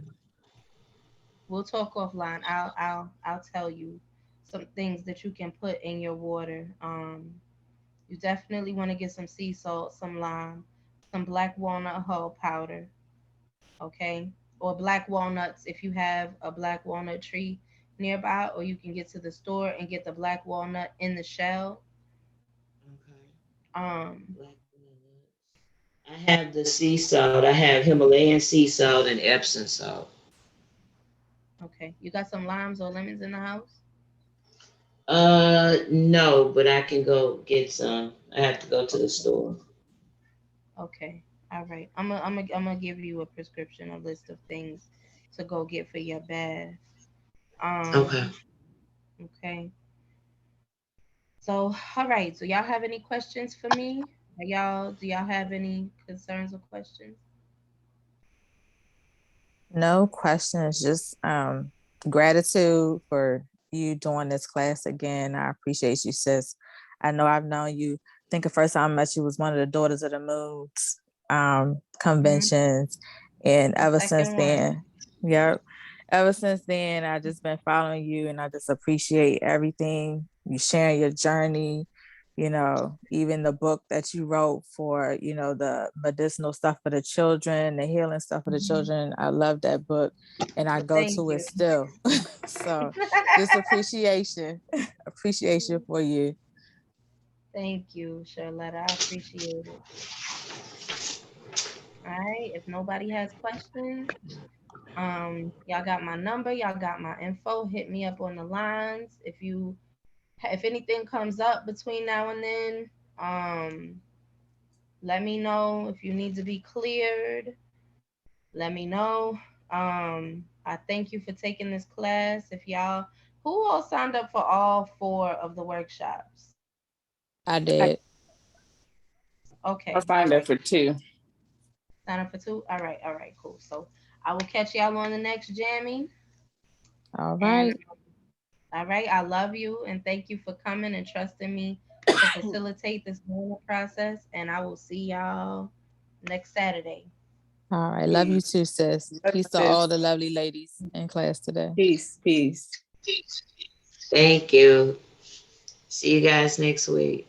we'll talk offline. I'll tell you some things that you can put in your water. You definitely want to get some sea salt, some lime, some black walnut hull powder, okay? Or black walnuts if you have a black walnut tree nearby, or you can get to the store and get the black walnut in the shell. Okay. Um, Black walnuts. I have the sea salt. I have Himalayan sea salt and Epsom salt. okay. You got some limes or lemons in the house? No, but I can go get some. I have to go to the store. Okay. All right. I'm gonna give you a prescription, a list of things to go get for your bath. Okay. Okay. So, all right. So y'all have any questions for me? Do y'all have any concerns or questions? No questions, just gratitude for you doing this class again. I appreciate you, sis. I know I've known you. I think the first time I met you was one of the Daughters of the Moons Hmm. conventions. And The ever since second one. then, yep. Ever since then, I just been following you and I just appreciate everything. You sharing your journey, even the book that you wrote for, the medicinal stuff for the children, the healing stuff for the Mhm. children. I love that book and I go Thank to it you. still. So just appreciation, appreciation for you. Thank you, Charlotte. I appreciate it. All right. If nobody has questions, y'all got my number. Y'all got my info. Hit me up on the lines. If anything comes up between now and then, let me know. If you need to be cleared, let me know. I thank you for taking this class. If y'all, who all signed up for all four of the workshops? I did. I Okay, all signed up right. for 2. Sign up for two. All right, cool. So I will catch y'all on the next jamming. All And right. all right, I love you and thank you for coming and trusting me to facilitate this learning process. And I will see y'all next Saturday. All right. Love you Peace. too, sis. Love Peace to you, all sis. the lovely ladies in class today. Peace. Peace. Thank you. See you guys next week.